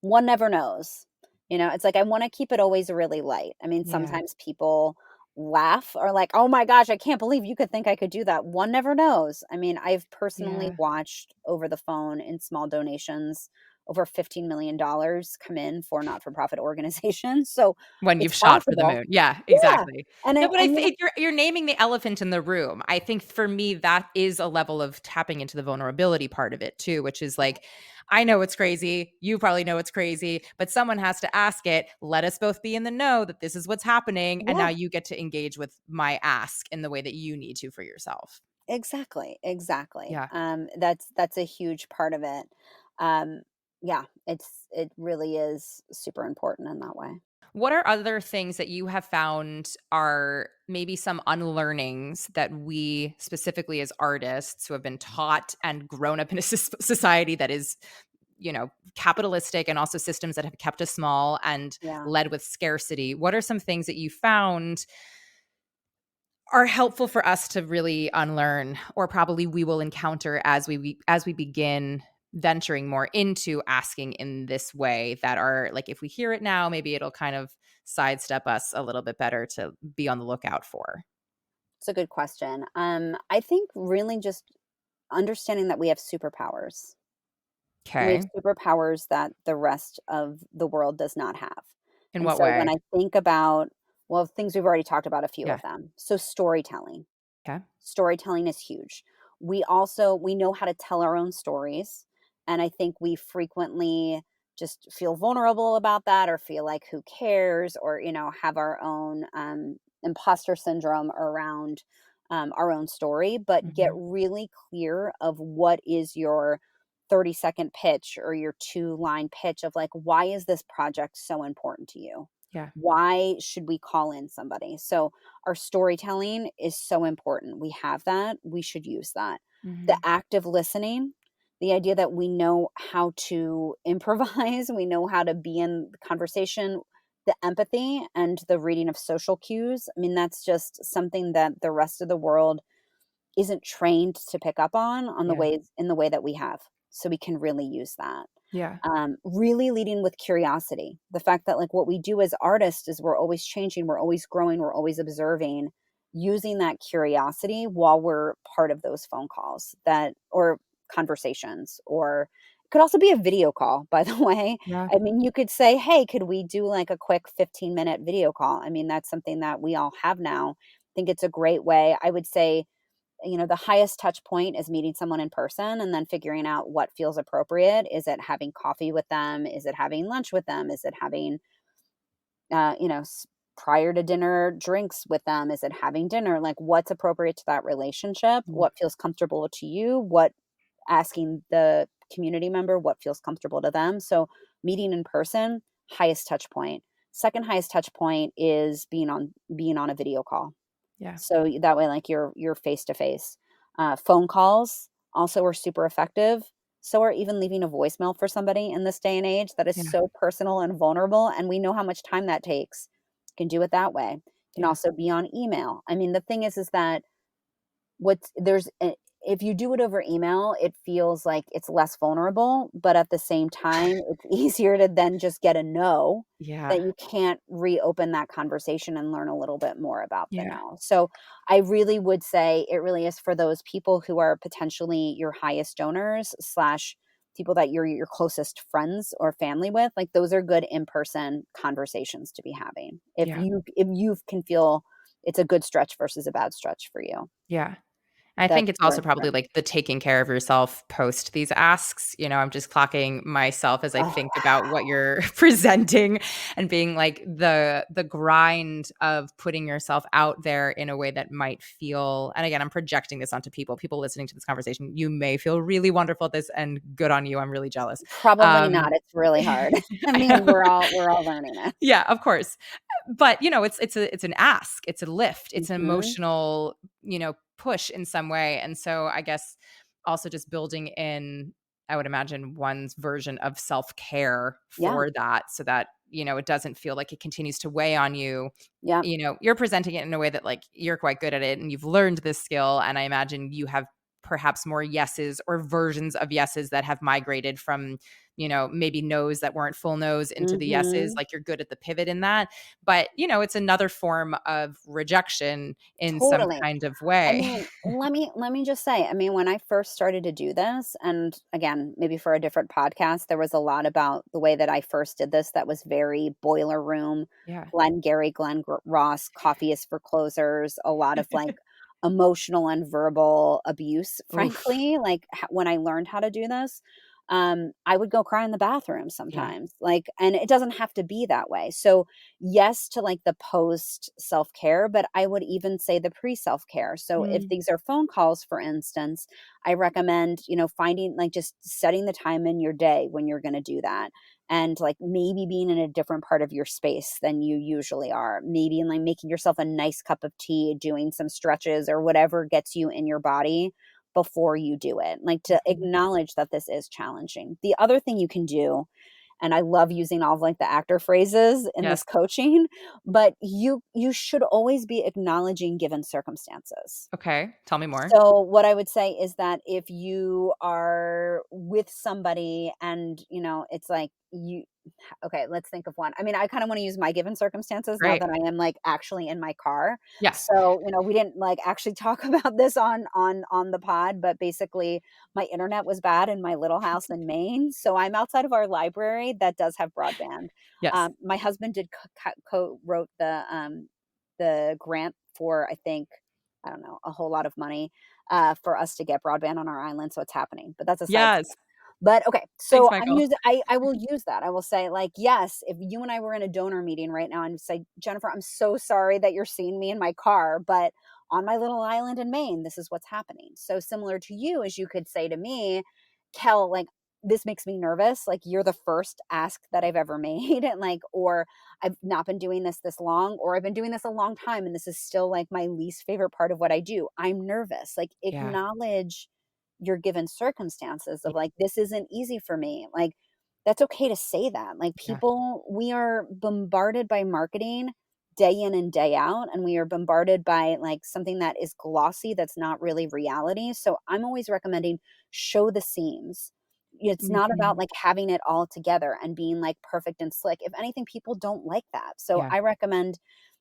One never knows. It's like I wanna keep it always really light. I mean, Yeah. sometimes people laugh or like, "Oh my gosh, I can't believe you could think I could do that." One never knows. I mean, I've personally Yeah. watched over the phone in small donations over $15 million come in for not-for-profit organizations, so When it's you've shot for the possible. moon. Yeah, Yeah, exactly. and No, I but I and you think you're naming the elephant in the room. I think for me, that is a level of tapping into the vulnerability part of it too, which is like, I know it's crazy. You probably know it's crazy, but someone has to ask it. Let us both be in the know that this is what's happening. And now yeah. you get to engage with my ask in the way that you need to for yourself. Exactly, exactly. Yeah. That's a huge part of it. Um, yeah, it really is super important in that way. What are other things that you have found are maybe some unlearnings that we specifically as artists who have been taught and grown up in a society that is, capitalistic and also systems that have kept us small and Yeah, led with scarcity? What are some things that you found are helpful for us to really unlearn or probably we will encounter as we begin venturing more into asking in this way that are like if we hear it now maybe it'll kind of sidestep us a little bit better to be on the lookout for. it's a good question. I think really just understanding that we have superpowers. And we have Okay. superpowers that the rest of the world does not have. In And what so when way? I think about, well, things we've already talked about a few Yeah. of them. So storytelling. Okay. Storytelling is huge. We know how to tell our own stories, and I think we frequently just feel vulnerable about that or feel like who cares or have our own imposter syndrome around our own story, but get Hmm. really clear of what is your 30-second pitch or your two-line pitch of like, why is this project so important to you? Yeah. Why should we call in somebody? So our storytelling is so important. We have that. We should use that. The Hmm. active listening, the idea that we know how to improvise, we know how to be in the conversation, the empathy and the reading of social cues. I mean, that's just something that the rest of the world isn't trained to pick up on the Yeah. ways in the way that we have. So we can really use that. Yeah. Really leading with curiosity. The fact that like what we do as artists is we're always changing, we're always growing, we're always observing, using that curiosity while we're part of those phone calls that or conversations or it could also be a video call, by the way. Yeah. I mean, you could say, hey, could we do like a quick 15-minute video call? I mean, that's something that we all have now. I think it's a great way. I would say the highest touch point is meeting someone in person and then figuring out what feels appropriate. Is it having coffee with them? Is it having lunch with them? Is it having, prior to dinner drinks with them? Is it having dinner? Like, what's appropriate to that relationship? Mm. What feels comfortable to you? What asking the community member what feels comfortable to them. So meeting in person, highest touch point. Second highest touch point is being on a video call. Yeah. So that way, like you're face to face. Phone calls also are super effective. So are even leaving a voicemail for somebody in this day and age that is Yeah. so personal and vulnerable, and we know how much time that takes. You can do it that way. You can Yeah. also be on email. I mean, the thing is that what's there's a if you do it over email, it feels like it's less vulnerable, but at the same time, it's easier to then just get a no, Yeah. that you can't reopen that conversation and learn a little bit more about the Yeah. no. So, I really would say it really is for those people who are potentially your highest donors slash people that you're your closest friends or family with. Like, those are good in-person conversations to be having. Yeah. If you can feel it's a good stretch versus a bad stretch for you. Yeah. I That's think it's where also I'd probably, start. like, the taking care of yourself post these asks, I'm just clocking myself as I Oh, think about what you're presenting and being like the grind of putting yourself out there in a way that might feel, and again, I'm projecting this onto people listening to this conversation, you may feel really wonderful at this, and good on you, I'm really jealous. probably Um not, it's really hard. I I mean, know. we're all learning it. Yeah, of course. But, it's an ask, it's a lift, it's an Mhm. emotional, push in some way, and so I guess also just building in, I would imagine, one's version of self-care Yeah, for that so that, it doesn't feel like it continues to weigh on you. yeah, You're presenting it in a way that, like, you're quite good at it and you've learned this skill, and I imagine you have perhaps more yeses or versions of yeses that have migrated from, maybe no's that weren't full no's into the yeses, mhm. like, you're good at the pivot in that. But, it's another form of rejection in some Totally. kind of I way. mean, let me just say, I mean, when I first started to do this, and again, maybe for a different podcast, there was a lot about the way that I first did this that was very boiler room, Yeah. Ross, coffee is for closers, a lot of like emotional and verbal abuse, Oof. frankly. Like when I learned how to do this, I would go cry in the bathroom Yeah. sometimes. Like, and it doesn't have to be that way. So yes to like the post self-care, but I would even say the pre self-care. So if Mm. these are phone calls, for instance, I recommend, finding like just setting the time in your day when you're going to do that. And like maybe being in a different part of your space than you usually are. Maybe in like making yourself a nice cup of tea, doing some stretches or whatever gets you in your body before you do it. Like to Mhm. acknowledge that this is challenging. The other thing you can do, and I love using all of like the actor phrases in Yes. this coaching, but you should always be acknowledging given circumstances. Okay. Tell me more. So what I would say is that if you are with somebody and, it's like you okay, let's think of one. I mean, I kind of want to use my given circumstances now Great. that I am like actually in my car. Yeah. So, we didn't like actually talk about this on the pod, but basically my internet was bad in my little house in Maine. So I'm outside of our library that does have broadband. Yes. My husband did co-wrote the grant for, I think, I don't know, a whole lot of money for us to get broadband on our island. So it's happening, but that's a side story. Yes. But okay, Thanks, so Michael. I will use that. I will say like, yes, if you and I were in a donor meeting right now and say, Jennifer, I'm so sorry that you're seeing me in my car, but on my little island in Maine, this is what's happening. So similar to you, as you could say to me, Kel, like this makes me nervous. Like you're the first ask that I've ever made. And like, or I've not been doing this long, or I've been doing this a long time. And this is still like my least favorite part of what I do. I'm nervous. Like Yeah. acknowledge your given circumstances Yeah. of like, this isn't easy for me. Like, that's okay to say that. Like, Yeah. people, we are bombarded by marketing day in and day out, and we are bombarded by like something that is glossy that's not really reality. So, I'm always recommending show the seams. It's not about Mhm. like having it all together and being like perfect and slick. If anything, people don't like that. So, Yeah. I recommend,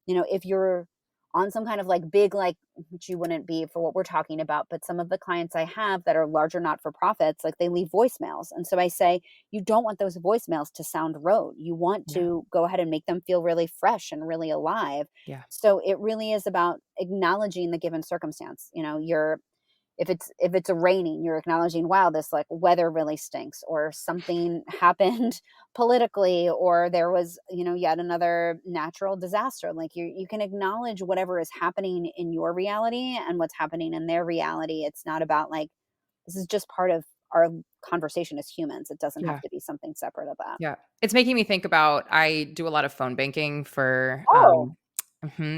if you're on some kind of like big, like, which you wouldn't be for what we're talking about, but some of the clients I have that are larger not for profits, like they leave voicemails. And so I say, you don't want those voicemails to sound rote. You want Yeah. to go ahead and make them feel really fresh and really alive. Yeah. So it really is about acknowledging the given circumstance. You know, you're if it's raining, you're acknowledging, wow, this like weather really stinks, or something happened politically, or there was, you know, yet another natural disaster. Like you can acknowledge whatever is happening in your reality and what's happening in their reality. It's not about like, this is just part of our conversation as humans. It doesn't have Yeah. to be something separate of that. Yeah. It's making me think about I do a lot of phone banking for, Oh,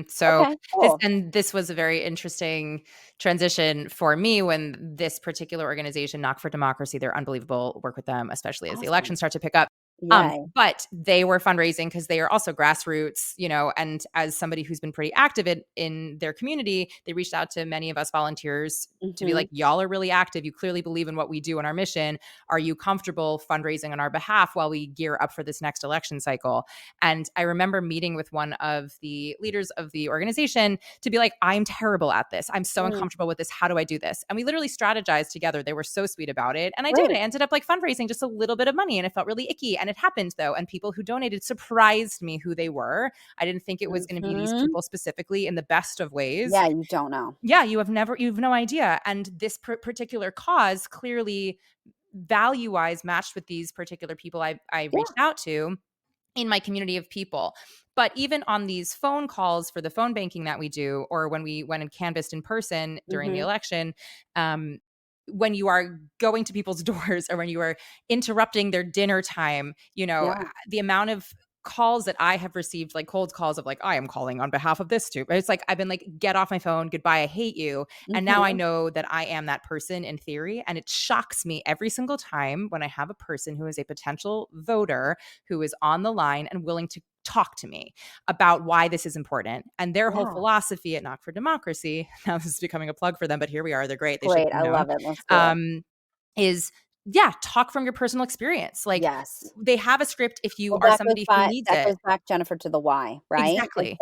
so okay, cool. this was a very interesting transition for me when this particular organization, Knock for Democracy, they're unbelievable, work with them, especially as the Awesome. elections start to pick up. Yay. But they were fundraising because they are also grassroots, you know, and as somebody who's been pretty active in their community, they reached out to many of us volunteers to be Hmm. like, y'all are really active. You clearly believe in what we do and our mission. Are you comfortable fundraising on our behalf while we gear up for this next election cycle? And I remember meeting with one of the leaders of the organization to be like, I'm terrible at this. I'm so Mm, uncomfortable with this. How do I do this? And we literally strategized together. They were so sweet about it. And I did. I great. ended up like fundraising just a little bit of money and it felt really icky. And it happened though. And people who donated surprised me who they were. I didn't think it was going to be these Hmm. people specifically in the best of ways. Yeah, you don't know. Yeah, you've no idea. And this particular cause clearly value wise matched with these particular people I reached Yeah. out to in my community of people. But even on these phone calls for the phone banking that we do, or when we went and canvassed in person during the Hmm. election, um, when you are going to people's doors or when you are interrupting their dinner time, you know, Yeah. the amount of calls that I have received, like cold calls of like, I am calling on behalf of this too. It's like, I've been like, get off my phone. Goodbye. I hate you. And now I Hmm. know that I am that person in theory. And it shocks me every single time when I have a person who is a potential voter who is on the line and willing to talk to me about why this is important. And their whole Yeah. philosophy at Knock for Democracy, now this is becoming a plug for them, but here we are. They're great. They should Great, be I known. love it, let's do it. Um, is yeah, talk from your personal experience. Like Yes. they have a script if you Well, are somebody who needs that it. goes back, Jennifer, to the why, right? Exactly.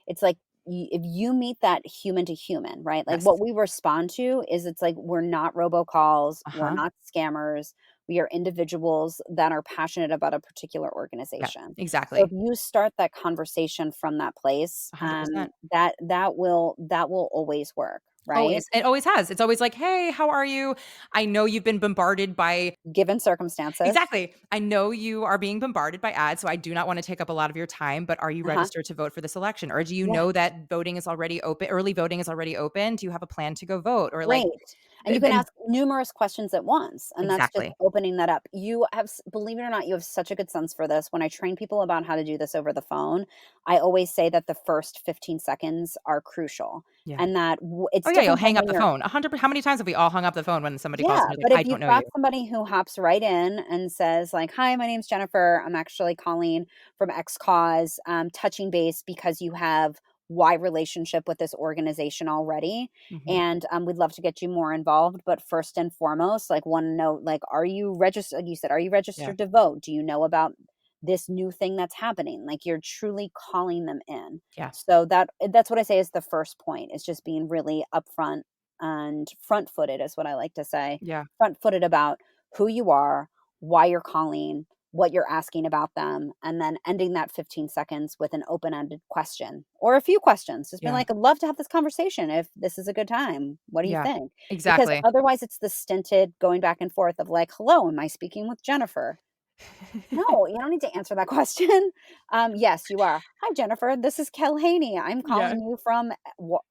It's like if you meet that human to human, right? Like Yes. what we respond to is it's like we're not robocalls, we're Uh-huh. not scammers, we are individuals that are passionate about a particular Yeah, organization. So if exactly. you start that conversation from that place, 100%. that will always work, right? Always. It always has. It's always like, "Hey, how are you? I know you've been bombarded by." Given circumstances. Exactly. "I know you are being bombarded by ads, so I do not wanna take up a lot of your time, but are you Uh-huh. registered to vote for this election? Or do you Yeah. know that voting is already open early voting is already open? Do you have a plan to go vote?" Or like, Great, and you can and ask numerous questions at once, and that's just exactly. opening that up. You have s believe it or not, you have such a good sense for this. When I train people about how to do this over the phone, I always say that the first 15 seconds are crucial, Yeah. and that it's Oh, yeah, you'll different from hang up when the you're. phone. 100 how many times have we all hung up the phone when somebody calls Yeah, and you're like, but if "I don't you've know got you." somebody who hops right in and says like, "Hi, my name's Jennifer. I'm actually calling from X cause, touching base because you have Y relationship with this organization already, Mhm. and we'd love to get you more involved. But first and foremost, like, want to know, like, are you registered? Like you said, are you Yeah. registered to vote? Do you know about this new thing that's happening?" Like, you're truly calling them in. Yeah. So that's what I say is the first point. Is just being really upfront and front-footed is what I like to say. Yeah. Front-footed about who you are, why you're calling, what you're asking about them, and then ending that 15 seconds with an open-ended question or a few questions. Just be Yeah. like, "I'd love to have this conversation if this is a good time. What do you Yeah. think?" Because Exactly. otherwise it's the stinted going back and forth of like, "Hello, am I speaking with Jennifer?" No, you don't need to answer that question. Yes, you are. "Hi, Jennifer. This is Kel Haney. I'm Yeah. calling you from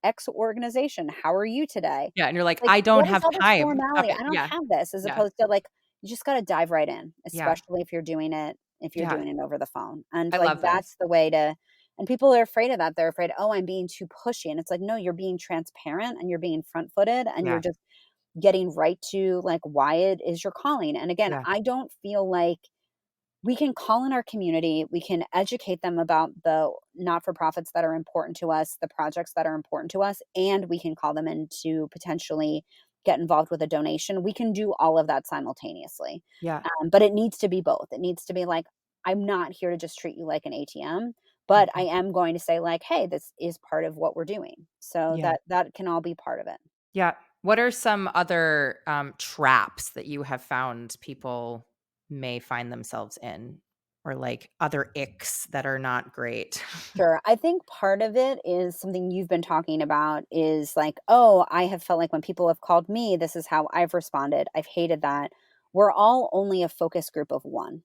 X organization. How are you today?" Yeah, and you're like, Like, "I don't what is have all this time." formality? Okay, I don't yeah, have this, as yeah, opposed to like, you just gotta dive right in, yeah, especially if you're yeah. doing it over the phone. And I like love this. that's the way to, and people are afraid of that. They're afraid, "Oh, I'm being too pushy." And it's like, no, you're being transparent and you're being front footed and you're Yeah, just getting right to like why it is you're calling. And again, yeah, I don't feel like we can call in our community, we can educate them about the not-for-profits that are important to us, the projects that are important to us, and we can call them in to potentially get involved with a donation. We can do all of that simultaneously. yeah, But it needs to be both. It needs to be like, I'm not here to just treat you like an ATM, but I Mhm. am going to say like, "Hey, this is part of what we're doing." So Yeah. that can all be part of it. Yeah. What are some other, traps that you have found people may find themselves in, or, like, other icks that are not great? Sure. I think part of it is something you've been talking about is like, "Oh, I have felt like when people have called me, this is how I've responded. I've hated that." We're all only a focus group of one.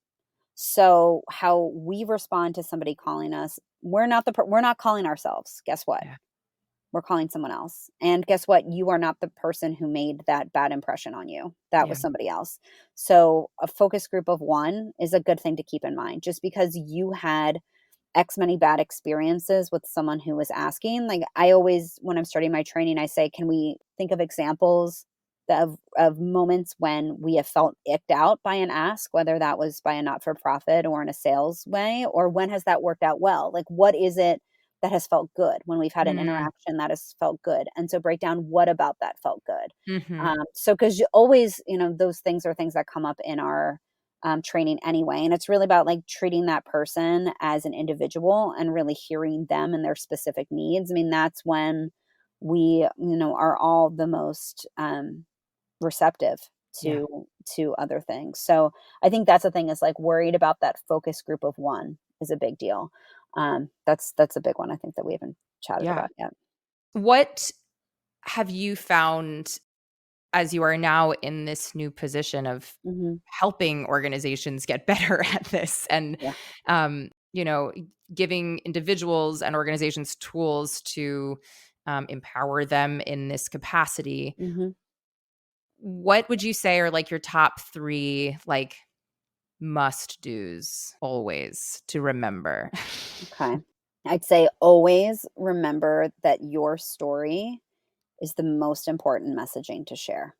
So how we respond to somebody calling us, we're not calling ourselves. Guess what? Yeah. We're calling someone else. And guess what? You are not the person who made that bad impression on you. That Yeah. was somebody else. So a focus group of one is a good thing to keep in mind. Just because you had X many bad experiences with someone who was asking. Like I always, when I'm starting my training, I say, can we think of examples of moments when we have felt icked out by an ask, whether that was by a not for profit or in a sales way, or when has that worked out well? Like what is it that has felt good when we've had an Mm. interaction that has felt good? And so break down what about that felt good. Mhm. So because you always, those things are things that come up in our training anyway. And it's really about like treating that person as an individual and really hearing them and their specific needs. I mean, that's when we, are all the most receptive Yeah. to other things. So I think that's the thing is like worried about that focus group of one is a big deal. That's a big one I think that we haven't chatted Yeah. about yet. What have you found as you are now in this new position of Hmm. helping organizations get better at this and, Yeah. um, you know, giving individuals and organizations tools to, empower them in this capacity? Hmm. What would you say are, like, your top 3, like, must-dos always to remember? Okay. I'd say always remember that your story is the most important messaging to share.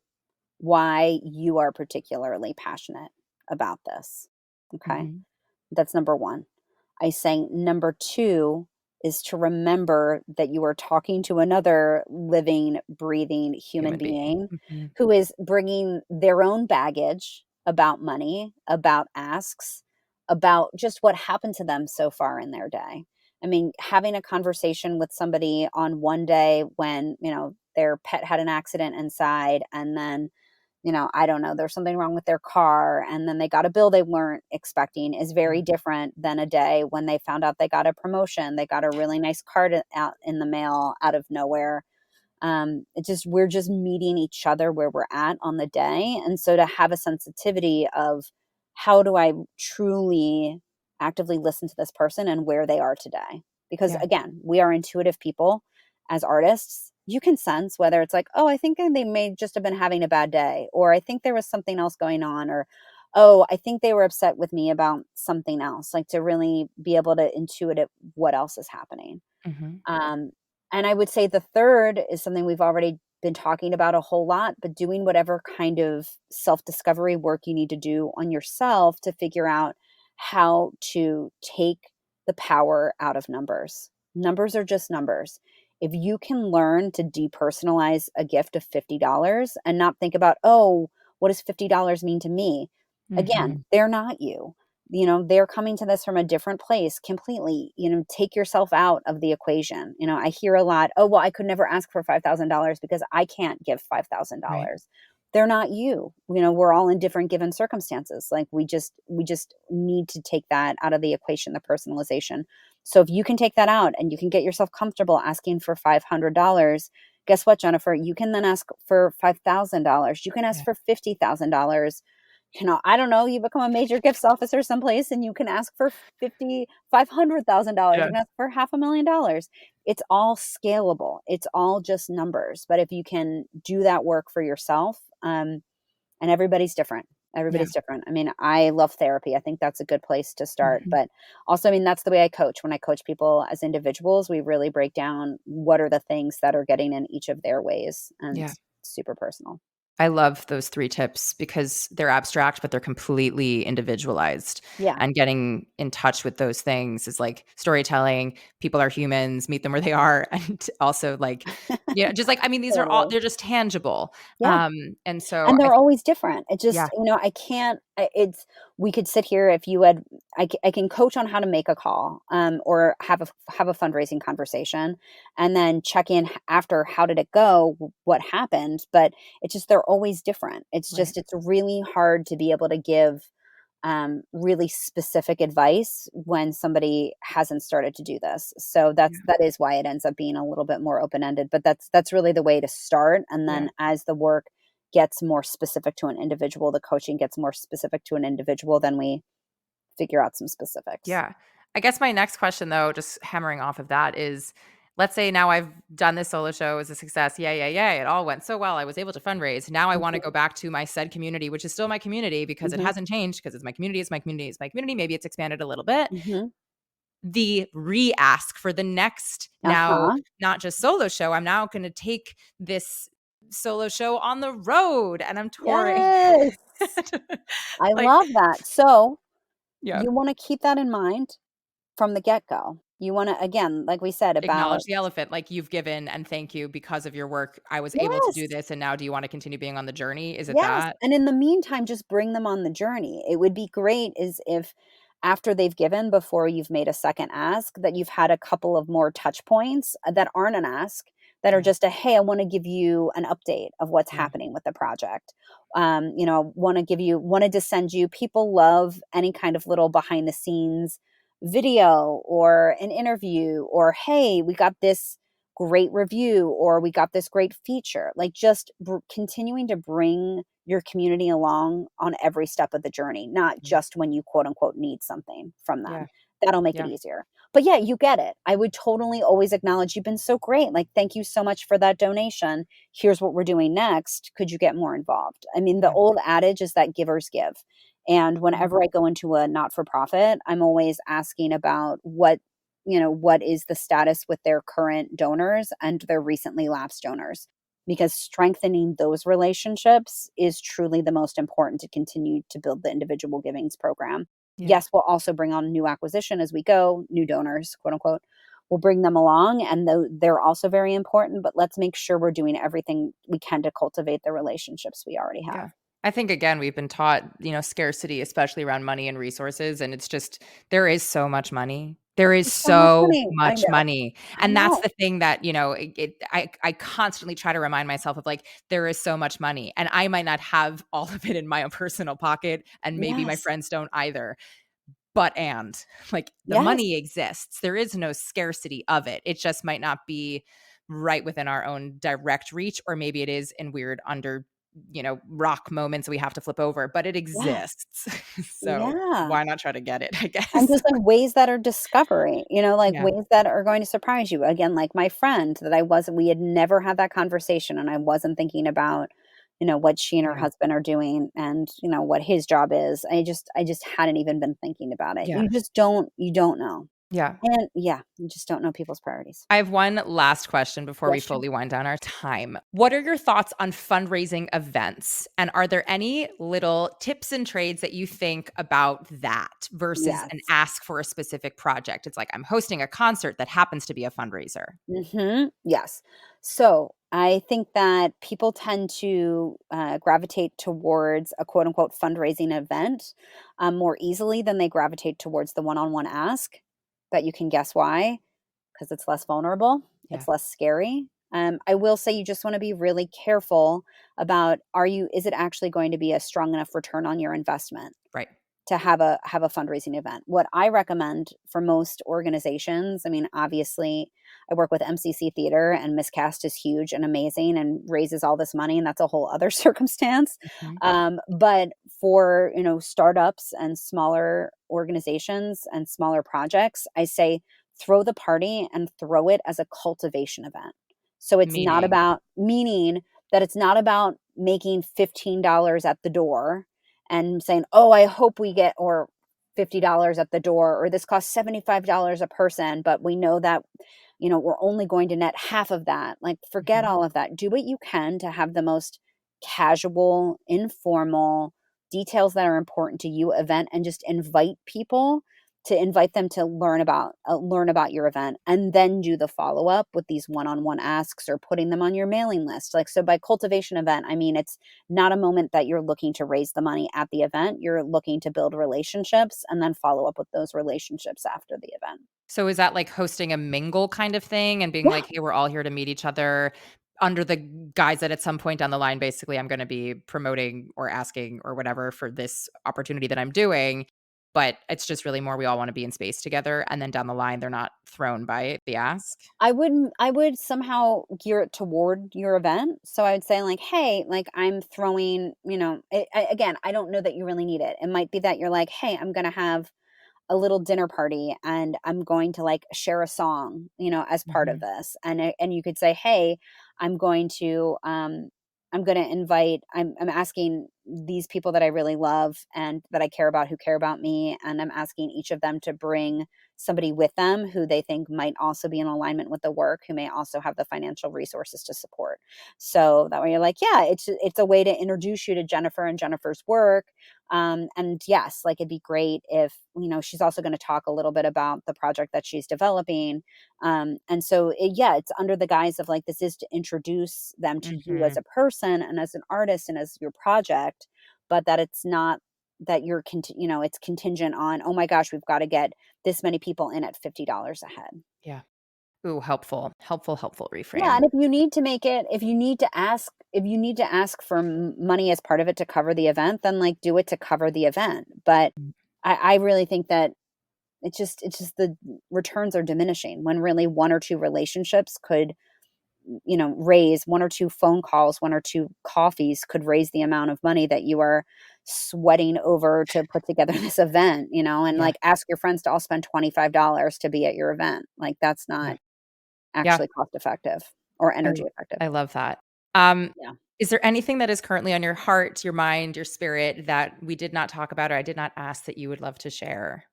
Why you are particularly passionate about this. Okay. Mhm. That's number one. I say number two is to remember that you are talking to another living, breathing human Human being. being Mhm. who is bringing their own baggage about money, about asks, about just what happened to them so far in their day. I mean, having a conversation with somebody on one day when, their pet had an accident inside and then I don't know, there's something wrong with their car and then they got a bill they weren't expecting is Yeah. very different than a day when they found out they got a promotion, they got a really nice card out in the mail out of nowhere. It just we're just meeting each other where we're at on the day. And so to have a sensitivity of how do I truly actively listen to this person and where they are today? Because Yeah. again, we are intuitive people as artists. You can sense whether it's like, oh, I think they may just have been having a bad day, or I think there was something else going on, or oh, I think they were upset with me about something else, like to really be able to intuit it, what else is happening. Mhm. Um, and I would say the third is something we've already been talking about a whole lot, but doing whatever kind of self discovery work you need to do on yourself to figure out how to take the power out of numbers. Numbers are just numbers. If you can learn to depersonalize a gift of $50 and not think about, oh, what does $50 mean to me? Again, Mhm. they're not you. They're coming to this from a different place completely. Take yourself out of the equation. I hear a lot, oh, well, I could never ask for $5,000 because I can't give Right. $5,000. They're not you. We're all in different given circumstances. Like we just need to take that out of the equation, the personalization. So if you can take that out and you can get yourself comfortable asking for $500, guess what, Jennifer? You can then ask for $5,000. You can ask Yeah. for $50,000. I don't know, you become a major gifts officer someplace and you can ask for $500,000. Yeah. You can ask for $500,000. It's all scalable. It's all just numbers. But if you can do that work for yourself, and everybody's different. Yeah. Everybody's different. I mean, I love therapy. I think that's a good place to start. Mhm. But also, I mean, that's the way I coach. When I coach people as individuals, we really break down what are the things that are getting in each of their ways and Yeah. super personal. I love those 3 tips because they're abstract, but they're completely individualized, Yeah, and getting in touch with those things is like storytelling, people are humans, meet them where they are, and also, like, just like I mean, these are all totally. they're just tangible, Yeah. and so And I they're always different. It just, yeah, I can't It's we could sit here if you had I can coach on how to make a call, or have a fundraising conversation, and then check in after, how did it go, what happened, but it's just they're always different. It's Right. just it's really hard to be able to give really specific advice when somebody hasn't started to do this. So Yeah. that is why it ends up being a little bit more open ended. But that's really the way to start. And Yeah. then as the work gets more specific to an individual, the coaching gets more specific to an individual, then we figure out some specifics. Yeah. I guess my next question though, just hammering off of that is, let's say now I've done this solo show as a success. Yeah, yeah, yeah. It all went so well. I was able to fundraise. Now I want to Hmm. go back to my said community, which is still my community because it Hmm. hasn't changed because it's my community, it's my community, it's my community. Maybe it's expanded a little bit. Hmm. The re-ask for the next now, Uh-huh. not just solo show. I'm now going to take this solo show on the road and I'm touring. Yes. I Like, love that. So yeah. you want to keep that in mind from the get go. You want to, again, like we said Acknowledge about, the elephant, like, "You've given, and thank you because of your work. I was able to do yes. this, and now do you wanna continue being on the journey?" Is it Yes, that? and in the meantime, just bring them on the journey. It would be great is if after they've given, before you've made a second ask, that you've had a couple of more touch points that aren't an ask, that are Yeah, just a, "Hey, I wanna give you an update of what's yeah, happening with the project." Wanted to send you, people love any kind of little behind the scenes video or an interview, or, "Hey, we got this great review," or, "We got this great feature." Like, just continuing to bring your community along on every step of the journey, not yeah, just when you quote unquote need something from yeah, them. That'll make it yeah, easier. But yeah, you get it. I would totally always acknowledge, "You've been so great. Like, thank you so much for that donation. Here's what we're doing next. Could you get more involved?" I mean, the yeah, old adage is that givers give. And yeah, whenever I go into a not for profit, I'm always asking about what is the status with their current donors and their recently lapsed donors, because strengthening those relationships is truly the most important to continue to build the individual givings program. yeah, Yes, we'll also bring on new acquisition as we go, new donors, quote unquote. We'll bring them along, and they're also very important, but let's make sure we're doing everything we can to cultivate the relationships we already have. yeah. I think, again, we've been taught, scarcity, especially around money and resources, and it's just there is so much money. There is There's so much so money. I much know. money, I and that's know. the thing that, I constantly try to remind myself of, like, there is so much money, and I might not have all of it in my own personal pocket, and maybe my Yes. friends don't either. But like, the Yes. money exists. There is no scarcity of it. It just might not be right within our own direct reach, or maybe it is in weird rock moments we have to flip over, but it Yes. exists. So Yeah. why not try to get it, I And guess. just, like, ways that are discovery, like, Yeah, ways that are going to surprise you. Again, like my friend that I wasn't we had never had that conversation, and I wasn't thinking about, what she and her yeah, husband are doing, and, what his job is. I just hadn't even been thinking about it. yeah, You don't know. yeah. And yeah, you just don't know people's priorities. I have one last question before Yeah, we sure. fully wind down our time. What are your thoughts on fundraising events? And are there any little tips and trades that you think about that versus an Yes. ask for a specific project? It's like, I'm hosting a concert that happens to be a fundraiser. Yes. So I think that people tend to gravitate towards a quote unquote fundraising event more easily than they gravitate towards the one on one ask. But you can guess why, because it's less vulnerable, Yeah, it's less scary. I will say you just want to be really careful about, is it actually going to be a strong enough return on your investment right. to have a fundraising event. What I recommend for most organizations, I mean, obviously, I work with MCC Theatre, and Miscast is huge and amazing and raises all this money, and that's a whole other circumstance. Mhm. But for startups and smaller organizations and smaller projects, I say throw the party and throw it as a cultivation event. So it's not Meaning, about, meaning that it's not about making $15 at the door and saying, "Oh, I hope we get," or $50 at the door, or this costs $75 a person, but we know that, we're only going to net half of that. Like, forget mhm, all of that. Do what you can to have the most casual, informal, details that are important to you event, and just invite people to invite them to learn about your event, and then do the follow-up with these one-on-one asks or putting them on your mailing list. Like, so by cultivation event, I mean, it's not a moment that you're looking to raise the money at the event. You're looking to build relationships and then follow up with those relationships after the event. So is that like hosting a mingle kind of thing and being Yeah. like, "Hey, we're all here to meet each other," under the guise that at some point down the line, basically, I'm gonna be promoting or asking or whatever for this opportunity that I'm doing, but it's just really more we all wanna be in space together, and then down the line, they're not thrown by the ask? I would somehow gear it toward your event. So I would say like, "Hey, like I'm throwing, again, I don't know that you really need it. It might be that you're like, "Hey, I'm going to have a little dinner party and I'm going to like share a song, as part of Mhm. this." And you could say, "Hey, I'm going to invite I'm asking these people that I really love and that I care about who care about me, and I'm asking each of them to bring somebody with them who they think might also be in alignment with the work, who may also have the financial resources to support." So that way you're like, yeah, it's a way to introduce you to Jennifer and Jennifer's work. And yes, like it'd be great if, she's also going to talk a little bit about the project that she's developing. And so, yeah, it's under the guise of like, this is to introduce them to you as Mhm. a person and as an artist and as your project, but that it's not that it's contingent on, oh my gosh, we've got to get this many people in at $50 a head. Yeah. Ooh, helpful. Helpful, helpful Yeah, reframe. and if you need to ask for money as part of it to cover the event, then like do it to cover the event. But Mm. I really think that it's just the returns are diminishing when really one or two relationships could, raise one or two phone calls, one or two coffees could raise the amount of money that you are sweating over to put together this event, and Yeah. like ask your friends to all spend $25 to be at your event. Like that's Yeah. not Yeah. actually cost effective or I energy l effective. I love that. Um, Yeah. is there anything that is currently on your heart, your mind, your spirit that we did not talk about or I did not ask that you would love to share?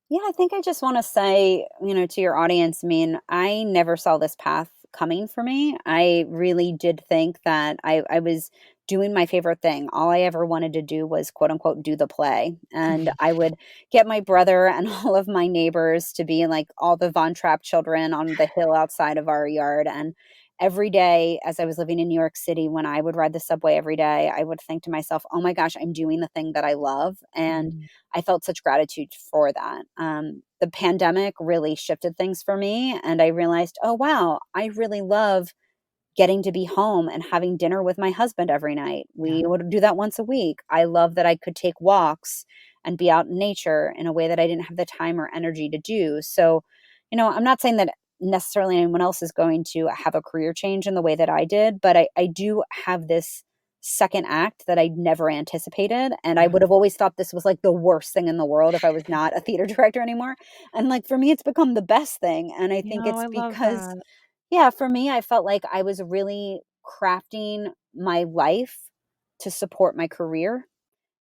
Yeah, I think I just want to say, to your audience, I mean, I never saw this path coming for me. I really did think that I was doing my favorite thing. All I ever wanted to do was quote unquote do the play. And I would get my brother and all of my neighbors to be like all the Von Trapp children on the hill outside of our yard. And every day as I was living in New York City, when I would ride the subway every day, I would think to myself, oh my gosh, I'm doing the thing that I love. And Mhm. I felt such gratitude for that. The pandemic really shifted things for me, and I realized, oh, wow, I really love getting to be home and having dinner with my husband every night. Yeah. We would do that once a week. I love that I could take walks and be out in nature in a way that I didn't have the time or energy to do. So, I'm not saying that necessarily anyone else is going to have a career change in the way that I did, but I do have this second act that I never anticipated. And I Yeah. would have always thought this was like the worst thing in the world if I was not a theater director anymore. And like for me, it's become the best thing. And I think No, it's I love because, that. yeah, for me, I felt like I was really crafting my life to support my career,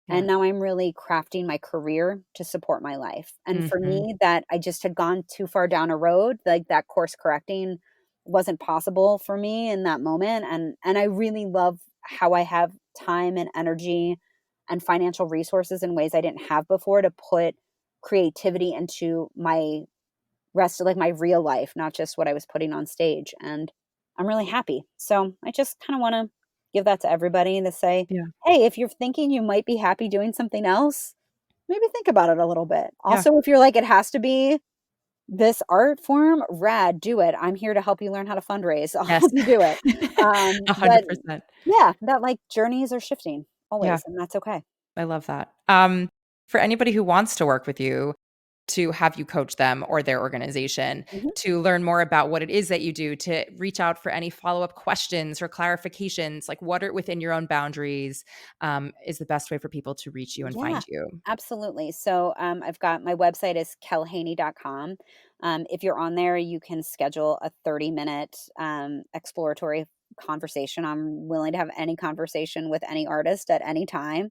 Yeah. and now I'm really crafting my career to support my life. And for Mhm. me, that I just had gone too far down a road, like that course correcting wasn't possible for me in that moment. And I really love how I have time and energy and financial resources in ways I didn't have before to put creativity into my rest of like my real life, not just what I was putting on stage. And I'm really happy. So I just kind of want to give that to everybody to say, Yeah. hey, if you're thinking you might be happy doing something else, maybe think about it a little bit. Yeah. Also, if you're like, it has to be this art form, rad, do it. I'm here to help you learn how to fundraise. I'll Yes. help you do it. But 100%. yeah, that like journeys are shifting Yeah. always, and that's okay. I love that. For anybody who wants to work with you, to have you coach them or their organization, Mhm. to learn more about what it is that you do, to reach out for any follow-up questions or clarifications, like what are within your own boundaries, is the best way for people to reach you and Yeah, find you. absolutely. So I've got my website is kelhaney.com. If you're on there, you can schedule a 30-minute exploratory conversation. I'm willing to have any conversation with any artist at any time.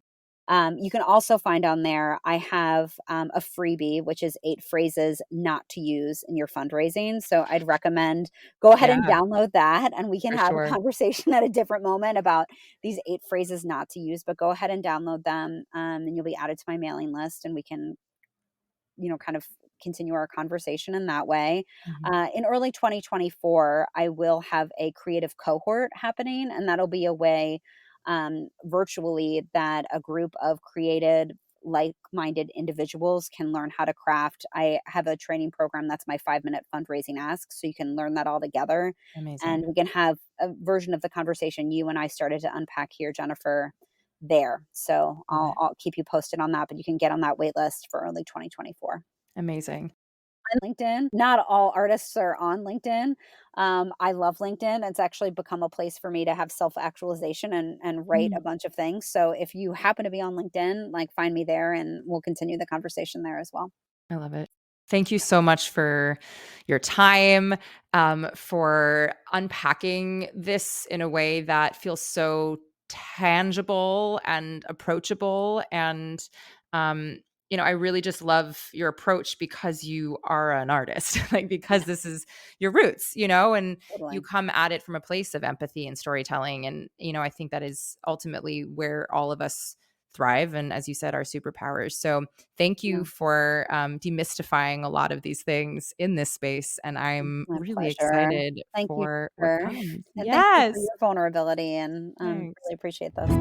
You can also find on there, I have a freebie, which is 8 phrases not to use in your fundraising. So I'd recommend go ahead and Yeah, download that, and we can for have a sure. conversation at a different moment about these 8 phrases not to use. But go ahead and download them, and you'll be added to my mailing list, and we can kind of continue our conversation in that way. Mhm. In early 2024, I will have a creative cohort happening, and that'll be a way virtually that a group of created, like-minded individuals can learn how to craft. I have a training program that's my 5-minute fundraising ask, so you can learn that all together, and Amazing. we can have a version of the conversation you and I started to unpack here, Jennifer, there. So Love I'll it. I'll keep you posted on that, but you can get on that wait list for early 2024. Amazing. On LinkedIn. Not all artists are on LinkedIn. I love LinkedIn. It's actually become a place for me to have self-actualization and write Mm. a bunch of things. So if you happen to be on LinkedIn, like, find me there and we'll continue the conversation there as well. I love it. Thank you so much for your time, for unpacking this in a way that feels so tangible and approachable. And, um, I really just love your approach because you are an artist, like, because this is your roots, and you Totally. come at it from a place of empathy and storytelling. And, I think that is ultimately where all of us thrive. And as you said, our superpowers. So, thank Yeah, you for demystifying a lot of these things in this space. And I'm my really pleasure. excited Thank you for what for comes. and thank you for Yes. your vulnerability and Thanks. really appreciate this.